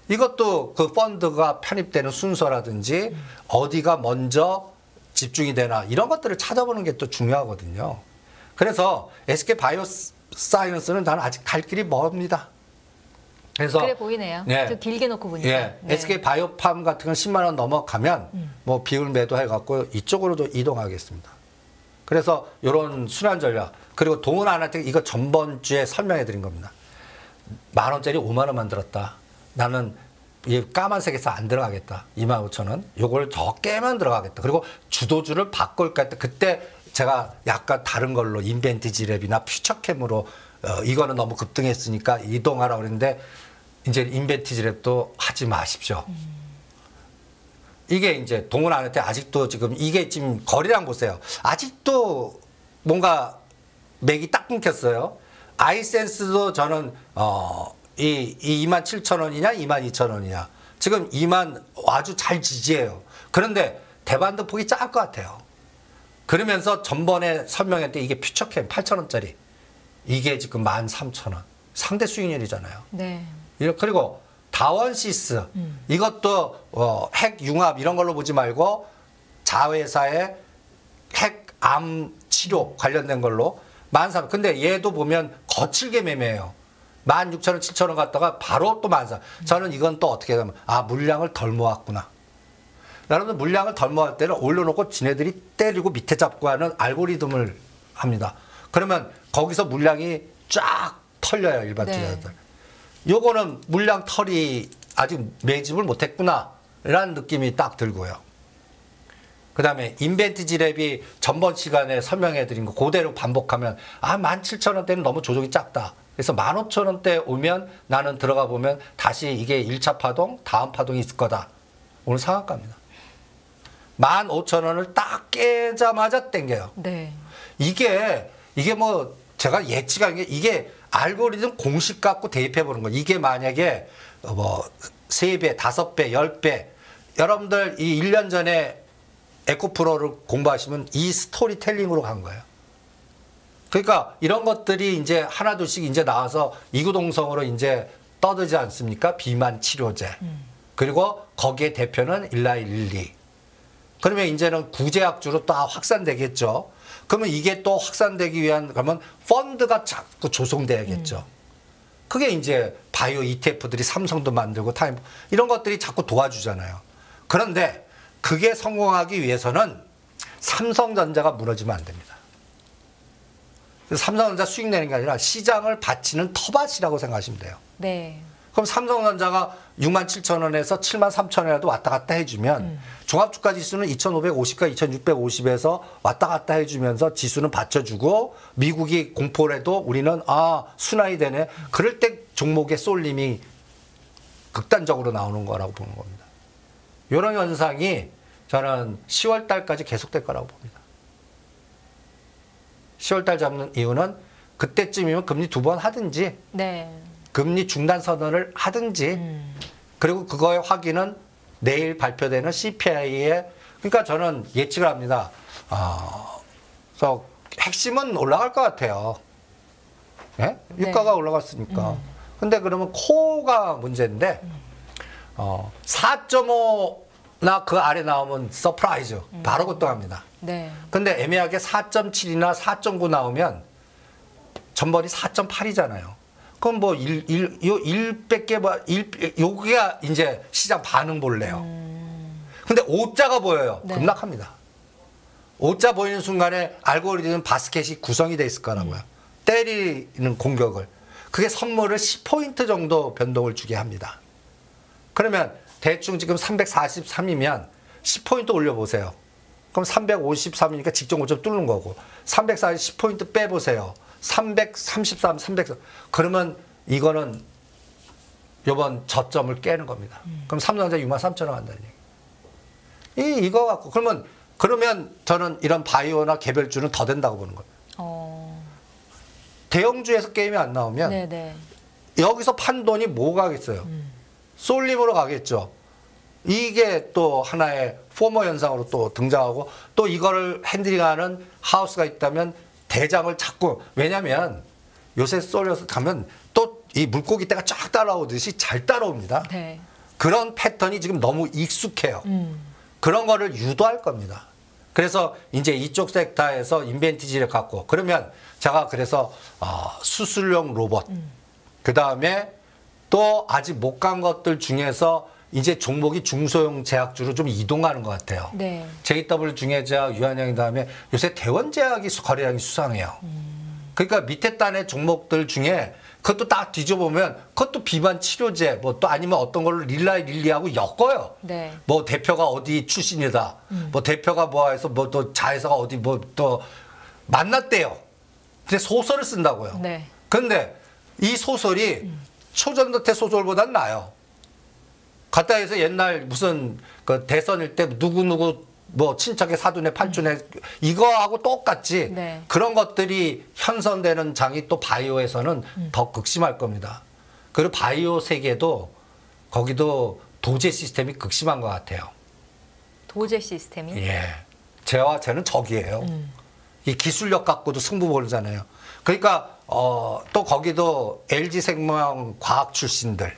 이것도 그 펀드가 편입되는 순서라든지 어디가 먼저 집중이 되나 이런 것들을 찾아보는 게 또 중요하거든요. 그래서 SK 바이오사이언스는 저는 아직 갈 길이 멉니다. 그래서 그래 보이네요. 예. 좀 길게 놓고 보니까. 예. 네. SK 바이오팜 같은 건 10만 원 넘어가면 뭐 비율 매도해갖고 이쪽으로도 이동하겠습니다. 그래서 이런 순환 전략 그리고 동은 안한테 이거 전번 주에 설명해 드린 겁니다. 만 원짜리 5만 원만 들었다. 나는 이 까만색에서 안 들어가겠다. 25,000원. 요걸 더 깨면 들어가겠다. 그리고 주도주를 바꿀까 할 때 그때 제가 약간 다른 걸로 인벤티지랩이나 퓨처캠으로 이거는 너무 급등했으니까 이동하라고 그랬는데 이제 인벤티지랩도 하지 마십시오. 이게 이제 동원 안 할 때 아직도 지금 이게 지금 거래량 보세요. 아직도 뭔가 맥이 딱 끊겼어요. 아이센스도 저는 이 27,000원이냐 22,000원이냐 지금 2만 아주 잘 지지해요. 그런데 대반등 폭이 작을 것 같아요. 그러면서 전번에 설명했던 이게 퓨처캠 8,000원짜리 이게 지금 13,000원 상대 수익률이잖아요. 네. 그리고 다원시스 이것도 핵 융합 이런 걸로 보지 말고 자회사의 핵암 치료 관련된 걸로 13,000원. 근데 얘도 보면 거칠게 매매해요. 16,000원, 7,000원 갔다가 바로 또 14,000원. 저는 이건 또 어떻게 하면 물량을 덜 모았구나. 여러분들 물량을 덜 모을 때는 올려놓고 지네들이 때리고 밑에 잡고 하는 알고리즘을 합니다. 그러면 거기서 물량이 쫙 털려요, 일반 투자자들. 요거는 물량 털이 아직 매집을 못했구나 라는 느낌이 딱 들고요. 그 다음에 인벤티지랩이 전번 시간에 설명해드린 거 그대로 반복하면 17,000원대는 너무 조정이 작다. 그래서 15,000원대 오면 나는 들어가 보면 다시 이게 1차 파동, 다음 파동이 있을 거다. 오늘 상한가입니다. 15,000원을 딱 깨자마자 땡겨요. 네. 이게 뭐 제가 예측한 게 이게 알고리즘 공식 갖고 대입해 보는 거예요. 이게 만약에 뭐 3배, 5배, 10배 여러분들 이 1년 전에 에코프로를 공부하시면 이 스토리텔링으로 간 거예요. 그러니까 이런 것들이 이제 하나둘씩 이제 나와서 이구동성으로 이제 떠들지 않습니까? 비만 치료제. 그리고 거기에 대표는 11112. 그러면 이제는 구제약주로 또 확산되겠죠. 그러면 이게 또 확산되기 위한 그러면 펀드가 자꾸 조성돼야겠죠. 그게 이제 바이오 ETF들이 삼성도 만들고 타임 이런 것들이 자꾸 도와주잖아요. 그런데 그게 성공하기 위해서는 삼성전자가 무너지면 안 됩니다. 삼성전자 수익 내는 게 아니라 시장을 받치는 터밭이라고 생각하시면 돼요. 네. 그럼 삼성전자가 67,000원에서 73,000원이라도 왔다 갔다 해주면 종합주가 지수는 2,550과 2,650에서 왔다 갔다 해주면서 지수는 받쳐주고 미국이 공포를 해도 우리는 순환이 되네. 그럴 때 종목의 쏠림이 극단적으로 나오는 거라고 보는 겁니다. 이런 현상이 저는 10월 달까지 계속될 거라고 봅니다. 10월 달 잡는 이유는 그때쯤이면 금리 2번 하든지 네. 금리 중단 선언을 하든지 그리고 그거의 확인은 내일 발표되는 CPI에 그러니까 저는 예측을 합니다. 그래서 핵심은 올라갈 것 같아요. 네? 유가가 올라갔으니까. 근데 그러면 코어가 문제인데 4.5나 그 아래 나오면 서프라이즈 바로 급등합니다. 네. 근데 애매하게 4.7이나 4.9 나오면 전번이 4.8이잖아요. 그럼 뭐 1밖에 요게 이제 시장 반응 볼래요. 근데 5자가 보여요. 네. 급락합니다. 5자 보이는 순간에 알고리즘 바스켓이 구성이 돼 있을 거라고요. 때리는 공격을. 그게 선물을 10포인트 정도 변동을 주게 합니다. 그러면 대충 지금 343이면 10포인트 올려보세요. 그럼 353이니까 직전 고점 뚫는 거고 340 10포인트 빼보세요. 333, 300. 그러면 이거는 이번 저점을 깨는 겁니다. 그럼 삼성전자 63,000원 한다는 얘기. 이거 갖고 그러면 저는 이런 바이오나 개별주는 더 된다고 보는 거예요. 대형주에서 게임이 안 나오면 네네. 여기서 판돈이 뭐 가겠어요? 쏠림으로 가겠죠. 이게 또 하나의 포머 현상으로 또 등장하고 또 이거를 핸들링하는 하우스가 있다면 대장을 찾고 왜냐하면 요새 쏠려서 가면 또 이 물고기 떼가 쫙 따라오듯이 잘 따라옵니다. 네. 그런 패턴이 지금 너무 익숙해요. 그런 거를 유도할 겁니다. 그래서 이제 이쪽 섹터에서 인벤티지를 갖고 그러면 제가 그래서 수술용 로봇 그 다음에 또 아직 못 간 것들 중에서 이제 종목이 중소형 제약주로 좀 이동하는 것 같아요. 네. JW 중해제약, 유한양인 다음에 요새 대원제약이 거래량이 수상해요. 그러니까 밑에 단의 종목들 중에 그것도 딱 뒤져보면 그것도 비만 치료제 뭐 또 아니면 어떤 걸로 릴리하고 엮어요. 네. 뭐 대표가 어디 출신이다. 뭐 대표가 뭐 해서 뭐 또 자회사가 어디 뭐 또 만났대요. 근데 소설을 쓴다고요. 네. 근데 이 소설이 초전도태 소설보단 나아요. 갔다 해서 옛날 무슨 그 대선일 때 누구누구 뭐 친척의 사돈의 팔촌의 이거하고 똑같지. 네. 그런 것들이 현선되는 장이 또 바이오에서는 더 극심할 겁니다. 그리고 바이오 세계도 거기도 도제 시스템이 극심한 것 같아요. 도제 시스템이. 예. 쟤와 쟤는 적이에요. 이 기술력 갖고도 승부 보잖아요. 그러니까 또 거기도 LG생명 과학 출신들,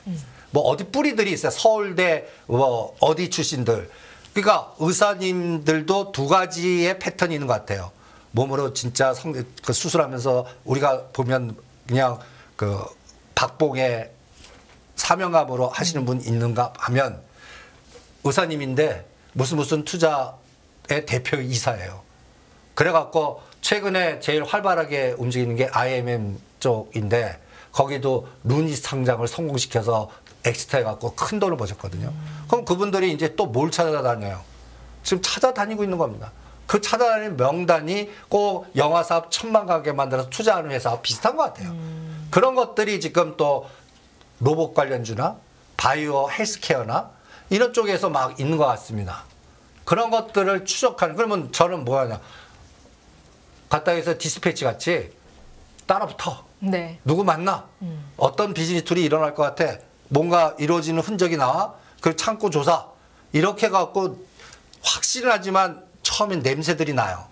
뭐 어디 뿌리들이 있어요. 서울대 뭐 어디 출신들. 그러니까 의사님들도 두 가지의 패턴이 있는 것 같아요. 몸으로 진짜 그 수술하면서 우리가 보면 그냥 그 박봉의 사명감으로 하시는 분 있는가 하면 의사님인데 무슨 투자의 대표 이사예요. 그래갖고 최근에 제일 활발하게 움직이는 게 IMM 쪽인데 거기도 루닛 상장을 성공시켜서 엑스트 해갖고 큰 돈을 버셨거든요. 그럼 그분들이 이제 또 뭘 찾아다녀요? 지금 찾아다니고 있는 겁니다. 그 찾아다니는 명단이 꼭 영화 사업 1000만 가게 만들어서 투자하는 회사와 비슷한 것 같아요. 그런 것들이 지금 또 로봇 관련주나 바이오 헬스케어나 이런 쪽에서 막 있는 것 같습니다. 그런 것들을 추적하는, 그러면 저는 뭐 하냐. 갔다 해서 디스패치 같이 따라붙어. 네. 누구 만나? 어떤 비즈니스 툴이 일어날 것 같아? 뭔가 이루어지는 흔적이 나와? 그 창고 조사. 이렇게 해갖고 확실은 하지만 처음엔 냄새들이 나요.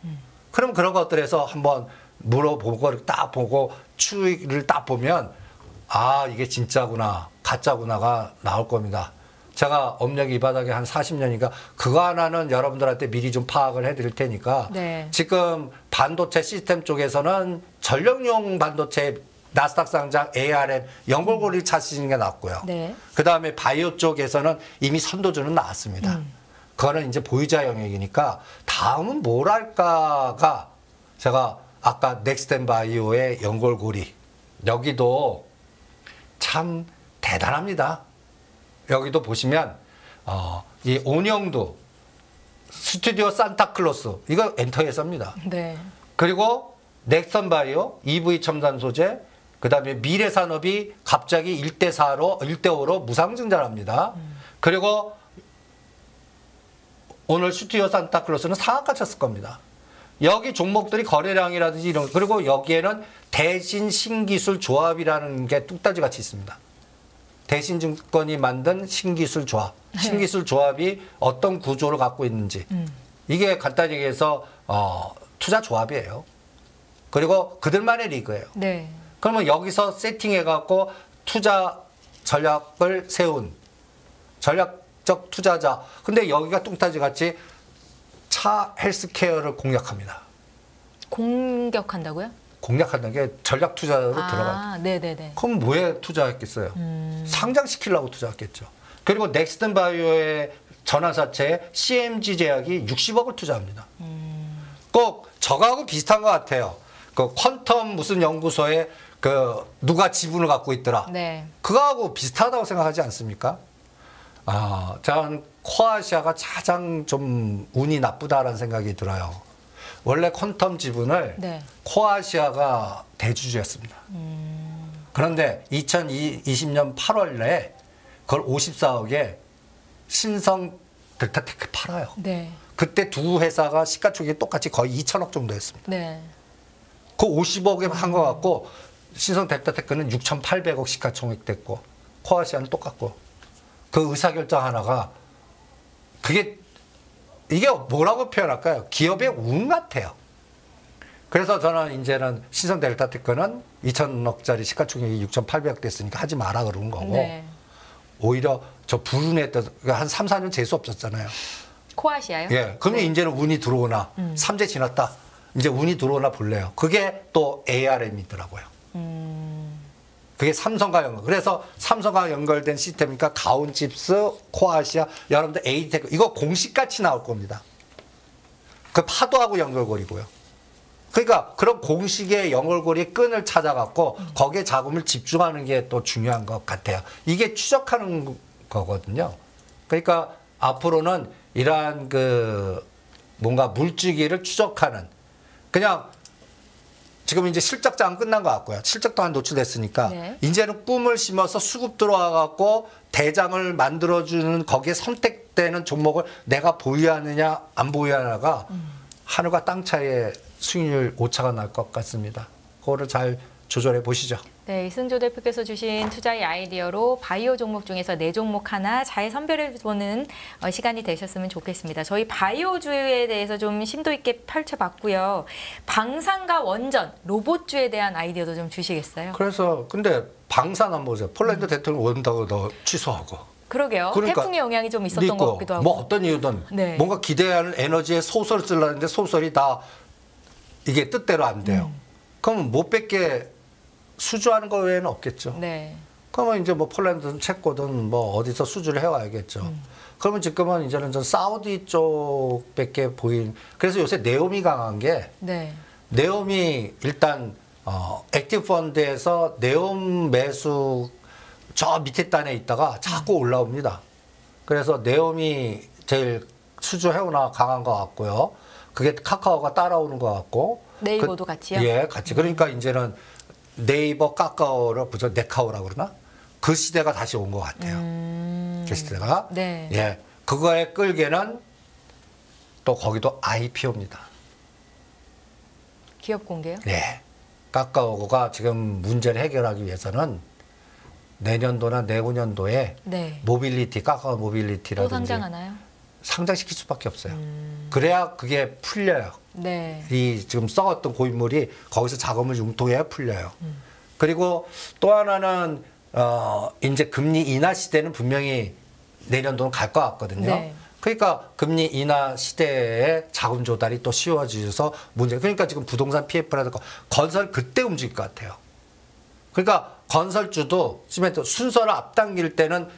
그럼 그런 것들에서 한번 물어보고 딱 보고 추이를 딱 보면 아, 이게 진짜구나, 가짜구나가 나올 겁니다. 제가 업력이 이 바닥에 한 40년이니까 그거 하나는 여러분들한테 미리 좀 파악을 해드릴 테니까 네. 지금 반도체 시스템 쪽에서는 전력용 반도체 나스닥 상장 ARM 연골고리를 찾으시는 게 낫고요. 네. 그다음에 바이오 쪽에서는 이미 선도주는 나왔습니다. 그거는 이제 보유자 영역이니까 다음은 뭘 할까가 제가 아까 넥스텐 바이오의 연골고리 여기도 참 대단합니다. 여기도 보시면 이 온영도 스튜디오 산타클로스 이거 엔터에서입니다. 네. 그리고 넥선 바이오 EV 첨단 소재 그다음에 미래산업이 갑자기 1대5로 무상증자랍니다. 그리고 오늘 스튜디오 산타클로스는 상한가 쳤을 겁니다. 여기 종목들이 거래량이라든지 이런 그리고 여기에는 대신 신기술 조합이라는 게 뚝딱지 같이 있습니다. 대신증권이 만든 신기술 조합. 신기술 조합이 어떤 구조를 갖고 있는지. 이게 간단히 얘기해서 투자 조합이에요. 그리고 그들만의 리그예요. 네. 그러면 여기서 세팅해갖고 투자 전략을 세운 전략적 투자자. 근데 여기가 뚱따지 같이 차 헬스케어를 공략합니다. 공격한다고요? 공략한다는 게 전략 투자로 들어가죠. 네네네. 그럼 왜 투자했겠어요? 상장시키려고 투자했겠죠. 그리고 넥스턴 바이오의 전환사채에 CMG 제약이 60억을 투자합니다. 꼭 저거하고 비슷한 것 같아요. 그 퀀텀 무슨 연구소에 그 누가 지분을 갖고 있더라. 네. 그거하고 비슷하다고 생각하지 않습니까? 저는 코아시아가 가장 좀 운이 나쁘다라는 생각이 들어요. 원래 퀀텀 지분을 네. 코아시아가 대주주였습니다. 그런데 2020년 8월에 그걸 54억에 신성 델타테크 팔아요. 네. 그때 두 회사가 시가총액이 똑같이 거의 2천억 정도였습니다. 네. 그 50억에 한 것 같고 신성 델타테크는 6,800억 시가총액 됐고 코아시아는 똑같고 그 의사결정 하나가 이게 뭐라고 표현할까요? 기업의 운 같아요. 그래서 저는 이제는 신성 델타테크는 2천억짜리 시가총액이 6,800억 됐으니까 하지 마라 그러는 거고 네. 오히려 저 불운했던 한 3, 4년 재수 없었잖아요. 코아시아요? 예. 그러면 네. 이제는 운이 들어오나 3제 지났다. 이제 운이 들어오나 볼래요. 그게 또 ARM이더라고요. 그게 삼성과 연결. 그래서 삼성과 연결된 시스템이니까 가온칩스, 코아시아, 여러분들 에이테크 이거 공식같이 나올 겁니다. 그 파도하고 연결고리고요. 그러니까 그런 공식의 연결고리의 끈을 찾아갖고 거기에 자금을 집중하는 게 또 중요한 것 같아요. 이게 추적하는 거거든요. 그러니까 앞으로는 이러한 그 뭔가 물주기를 추적하는 그냥 지금 이제 실적장은 끝난 것 같고요. 실적도 노출됐으니까 네. 이제는 꿈을 심어서 수급 들어와 갖고 대장을 만들어주는 거기에 선택되는 종목을 내가 보유하느냐 안 보유하느냐가 하늘과 땅 차이의 수익률 오차가 날 것 같습니다. 그거를 잘 조절해 보시죠. 네, 이승조 대표께서 주신 투자의 아이디어로 바이오 종목 중에서 4종목 하나 잘 선별해보는 시간이 되셨으면 좋겠습니다. 저희 바이오주에 대해서 좀 심도 있게 펼쳐봤고요. 방산과 원전, 로봇주에 대한 아이디어도 좀 주시겠어요? 그래서 근데 방산 한번 보세요. 폴란드 대통령 온다고 너 취소하고. 그러게요. 그러니까 태풍의 영향이 좀 있었던 것 같기도 하고. 뭐 어떤 이유든 네. 뭔가 기대하는 에너지에 소설을 쓰려는데 소설이 다 이게 뜻대로 안 돼요. 그러면 못 뺏게 수주하는 거 외에는 없겠죠. 네. 그러면 이제 뭐 폴란드든 체코든 뭐 어디서 수주를 해와야겠죠. 그러면 지금은 이제는 전 사우디 쪽밖에 보인. 그래서 요새 네옴이 강한 게 네. 네옴이 일단 액티브 펀드에서 네옴 매수 저 밑에 단에 있다가 자꾸 올라옵니다. 그래서 네옴이 제일 수주해오나 강한 것 같고요. 그게 카카오가 따라오는 것 같고. 네이버도 같이요? 예, 같이. 그러니까 이제는 네이버 카카오를 보죠. 네카오라고 그러나? 그 시대가 다시 온 것 같아요. 그 시대가. 네. 예. 그거에 끌게는 또 거기도 IPO입니다. 기업 공개요? 예. 카카오가 지금 문제를 해결하기 위해서는 내년도나 내후년도에 네. 모빌리티, 카카오 또 모빌리티라든지 상장하나요? 상장시킬 수밖에 없어요. 그래야 그게 풀려요. 네. 이 지금 썩었던 고인물이 거기서 자금을 융통해야 풀려요. 그리고 또 하나는 이제 금리 인하 시대는 분명히 내년도는 갈 것 같거든요. 네. 그러니까 금리 인하 시대에 자금 조달이 또 쉬워져서 문제. 그러니까 지금 부동산 PF라든가 건설 그때 움직일 것 같아요. 그러니까 건설주도 시멘트 순서를 앞당길 때는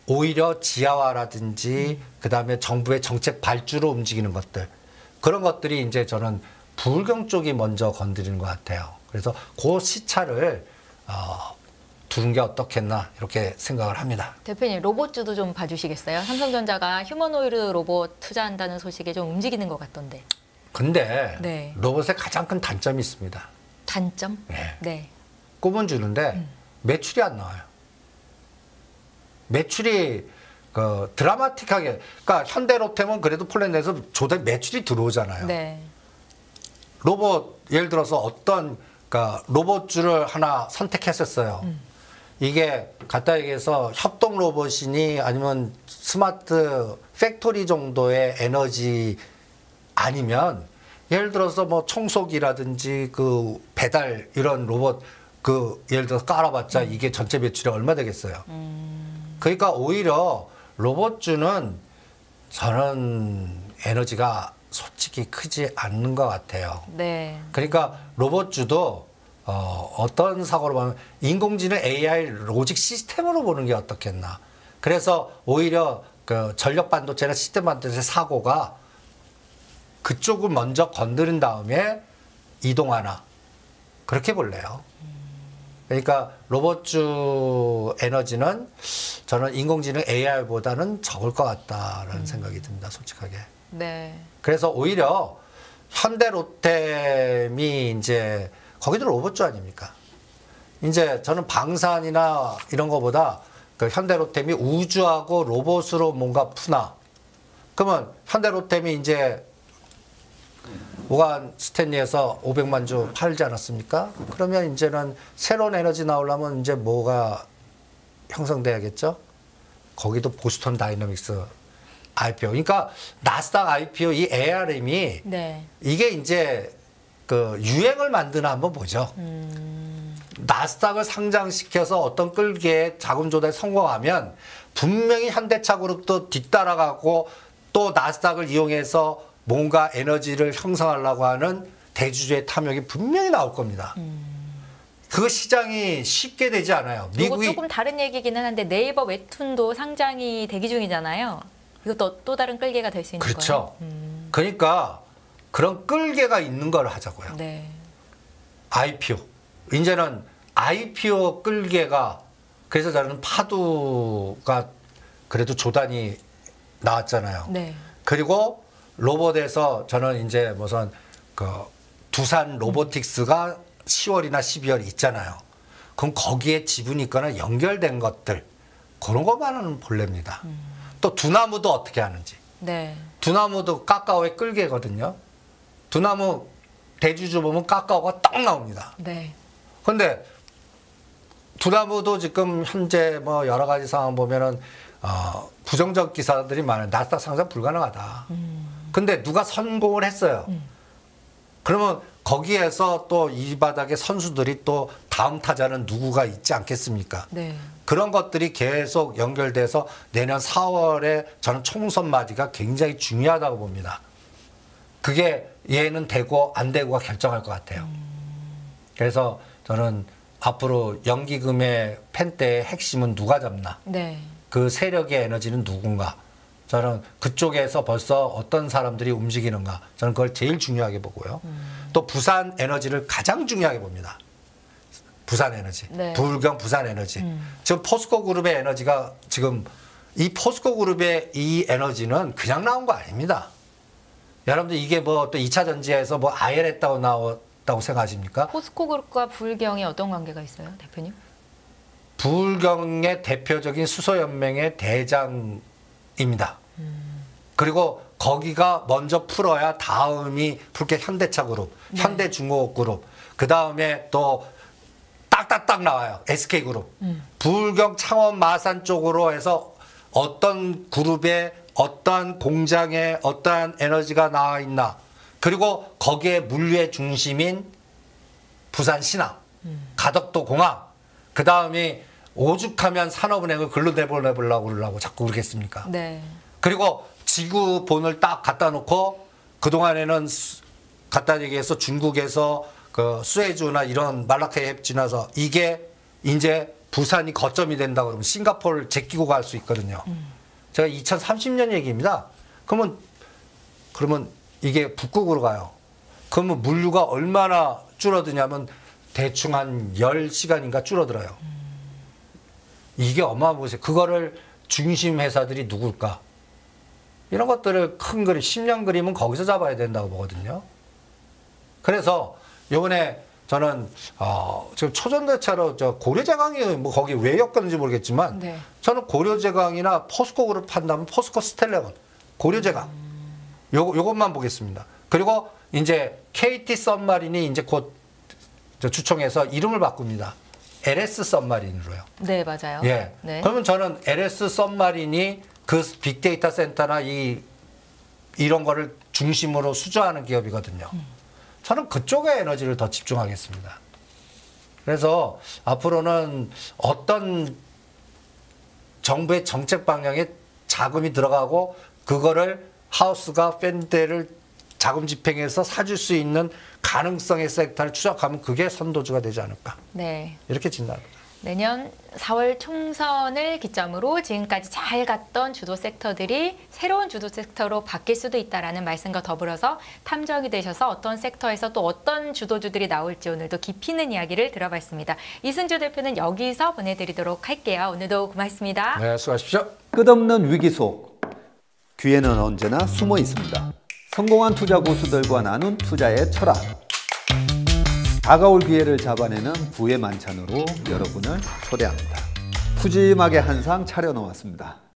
오히려 지하화라든지 그다음에 정부의 정책 발주로 움직이는 것들 그런 것들이 이제 저는 불경 쪽이 먼저 건드리는 것 같아요. 그래서 그 시차를 두는 게 어떻겠나 이렇게 생각을 합니다. 대표님 로봇주도 좀 봐주시겠어요? 삼성전자가 휴머노이드 로봇 투자한다는 소식에 좀 움직이는 것 같던데. 근데 네. 로봇의 가장 큰 단점이 있습니다. 단점? 네. 네. 꿈은 주는데 매출이 안 나와요. 매출이 드라마틱하게 그러니까 현대로템은 그래도 폴란드에서 조달 매출이 들어오잖아요. 네. 로봇 예를 들어서 어떤 그러니까 로봇주를 하나 선택했었어요. 이게 간단히 얘기해서 협동 로봇이니 아니면 스마트 팩토리 정도의 에너지 아니면 예를 들어서 뭐 청소기라든지 그 배달 이런 로봇 그 예를 들어서 깔아봤자 이게 전체 매출이 얼마 되겠어요. 그러니까 오히려 로봇주는 저는 에너지가 솔직히 크지 않는 것 같아요. 네. 그러니까 로봇주도 어떤 사고로 보면 인공지능 AI 로직 시스템으로 보는 게 어떻겠나. 그래서 오히려 그 전력 반도체나 시스템 반도체 사고가 그쪽을 먼저 건드린 다음에 이동하나 그렇게 볼래요. 그러니까 로봇주 에너지는 저는 인공지능 AI보다는 적을 것 같다라는 생각이 듭니다. 솔직하게. 네. 그래서 오히려 현대로템이 이제 거기도 로봇주 아닙니까? 이제 저는 방산이나 이런 거보다 그 현대로템이 우주하고 로봇으로 뭔가 푸나. 그러면 현대로템이 이제 우한 스탠리에서 500만 주 팔지 않았습니까? 그러면 이제는 새로운 에너지 나오려면 이제 뭐가 형성돼야겠죠? 거기도 보스턴 다이너믹스 IPO. 그러니까 나스닥 IPO 이 ARM이 네. 이게 이제 그 유행을 만드나 한번 보죠. 나스닥을 상장시켜서 어떤 끌기에 자금 조달에 성공하면 분명히 현대차그룹도 뒤따라가고 또 나스닥을 이용해서 뭔가 에너지를 형성하려고 하는 대주주의 탐욕이 분명히 나올 겁니다. 그 시장이 쉽게 되지 않아요. 이거 미국이 조금 다른 얘기기는 한데 네이버 웹툰도 상장이 대기 중이잖아요. 이것도 또 다른 끌개가 될 수 있는 그렇죠. 거예요. 그러니까 그런 끌개가 있는 걸 하자고요. 네. IPO. 이제는 IPO 끌개가 그래서 저는 파두가 그래도 조단이 나왔잖아요. 네. 그리고 로봇에서 저는 이제 무슨 그 두산 로보틱스가 10월이나 12월 있잖아요. 그럼 거기에 지분이 있거나 연결된 것들 그런 것만은 본래입니다. 또 두나무도 어떻게 하는지. 네. 두나무도 카카오의 끌개거든요. 두나무 대주주 보면 카카오가 딱 나옵니다. 네. 근데 두나무도 지금 현재 뭐 여러 가지 상황 보면은 부정적 기사들이 많아요. 나스닥 상장 불가능하다. 근데 누가 성공을 했어요. 그러면 거기에서 또 이 바닥에 선수들이 또 다음 타자는 누구가 있지 않겠습니까? 네. 그런 것들이 계속 연결돼서 내년 4월에 저는 총선 맞이가 굉장히 중요하다고 봅니다. 그게 얘는 되고 안 되고가 결정할 것 같아요. 그래서 저는 앞으로 연기금의 펜대의 핵심은 누가 잡나? 네. 그 세력의 에너지는 누군가? 저는 그쪽에서 벌써 어떤 사람들이 움직이는가? 저는 그걸 제일 중요하게 보고요. 또 부산 에너지를 가장 중요하게 봅니다. 부산 에너지. 네. 부울경 부산 에너지. 지금 포스코 그룹의 에너지가 지금 이 포스코 그룹의 이 에너지는 그냥 나온 거 아닙니다. 여러분들 이게 뭐 또 2차 전지에서 뭐 IL했다고 나왔다고 생각하십니까? 포스코 그룹과 부울경이 어떤 관계가 있어요, 대표님? 부울경의 대표적인 수소연맹의 대장입니다. 그리고 거기가 먼저 풀어야 다음이 풀 게 현대차 그룹, 네. 현대중공업 그룹, 그 다음에 또 딱딱딱 나와요. SK 그룹. 부울경 창원 마산 쪽으로 해서 어떤 그룹에 어떠한 공장에 어떠한 에너지가 나와 있나. 그리고 거기에 물류의 중심인 부산 신항, 가덕도 공항, 그 다음에 오죽하면 산업은행을 글로 내보내보려고 그러려고 자꾸 그러겠습니까? 네. 그리고 지구본을 딱 갖다 놓고 그동안에는 갖다 얘기해서 중국에서 그 수에즈나 이런 말라카 해협 지나서 이게 이제 부산이 거점이 된다 그러면 싱가포르를 제끼고 갈 수 있거든요. 제가 2030년 얘기입니다. 그러면 이게 북극으로 가요. 그러면 물류가 얼마나 줄어드냐면 대충 한 10시간인가 줄어들어요. 이게 어마어마해요. 그거를 중심 회사들이 누굴까? 이런 것들을 큰 그림, 10년 그림은 거기서 잡아야 된다고 보거든요. 그래서 요번에 저는 지금 초전대차로 저 고려제강이 뭐 거기 왜 엮었는지 모르겠지만 네. 저는 고려제강이나 포스코 그룹 판다면 포스코 스텔레온, 고려제강 요것만 보겠습니다. 그리고 이제 KT 썸마린이 이제 곧 주총해서 이름을 바꿉니다. LS 썸마린으로요. 네, 맞아요. 예. 네. 그러면 저는 LS 썸마린이 그 빅데이터 센터나 이런 거를 중심으로 수주하는 기업이거든요. 저는 그쪽에 에너지를 더 집중하겠습니다. 그래서 앞으로는 어떤 정부의 정책 방향에 자금이 들어가고 그거를 하우스가 팬데를 자금 집행해서 사줄 수 있는 가능성의 섹터를 추적하면 그게 선도주가 되지 않을까. 네. 이렇게 진단합니다. 내년 4월 총선을 기점으로 지금까지 잘 갔던 주도 섹터들이 새로운 주도 섹터로 바뀔 수도 있다라는 말씀과 더불어서 탐정이 되셔서 어떤 섹터에서 또 어떤 주도주들이 나올지 오늘도 깊이 있는 이야기를 들어봤습니다. 이승주 대표는 여기서 보내드리도록 할게요. 오늘도 고맙습니다. 네, 수고하십시오. 끝없는 위기 속 기회는 언제나 숨어 있습니다. 성공한 투자 고수들과 나눈 투자의 철학. 다가올 기회를 잡아내는 부의 만찬으로 여러분을 초대합니다. 푸짐하게 한 상 차려놓았습니다.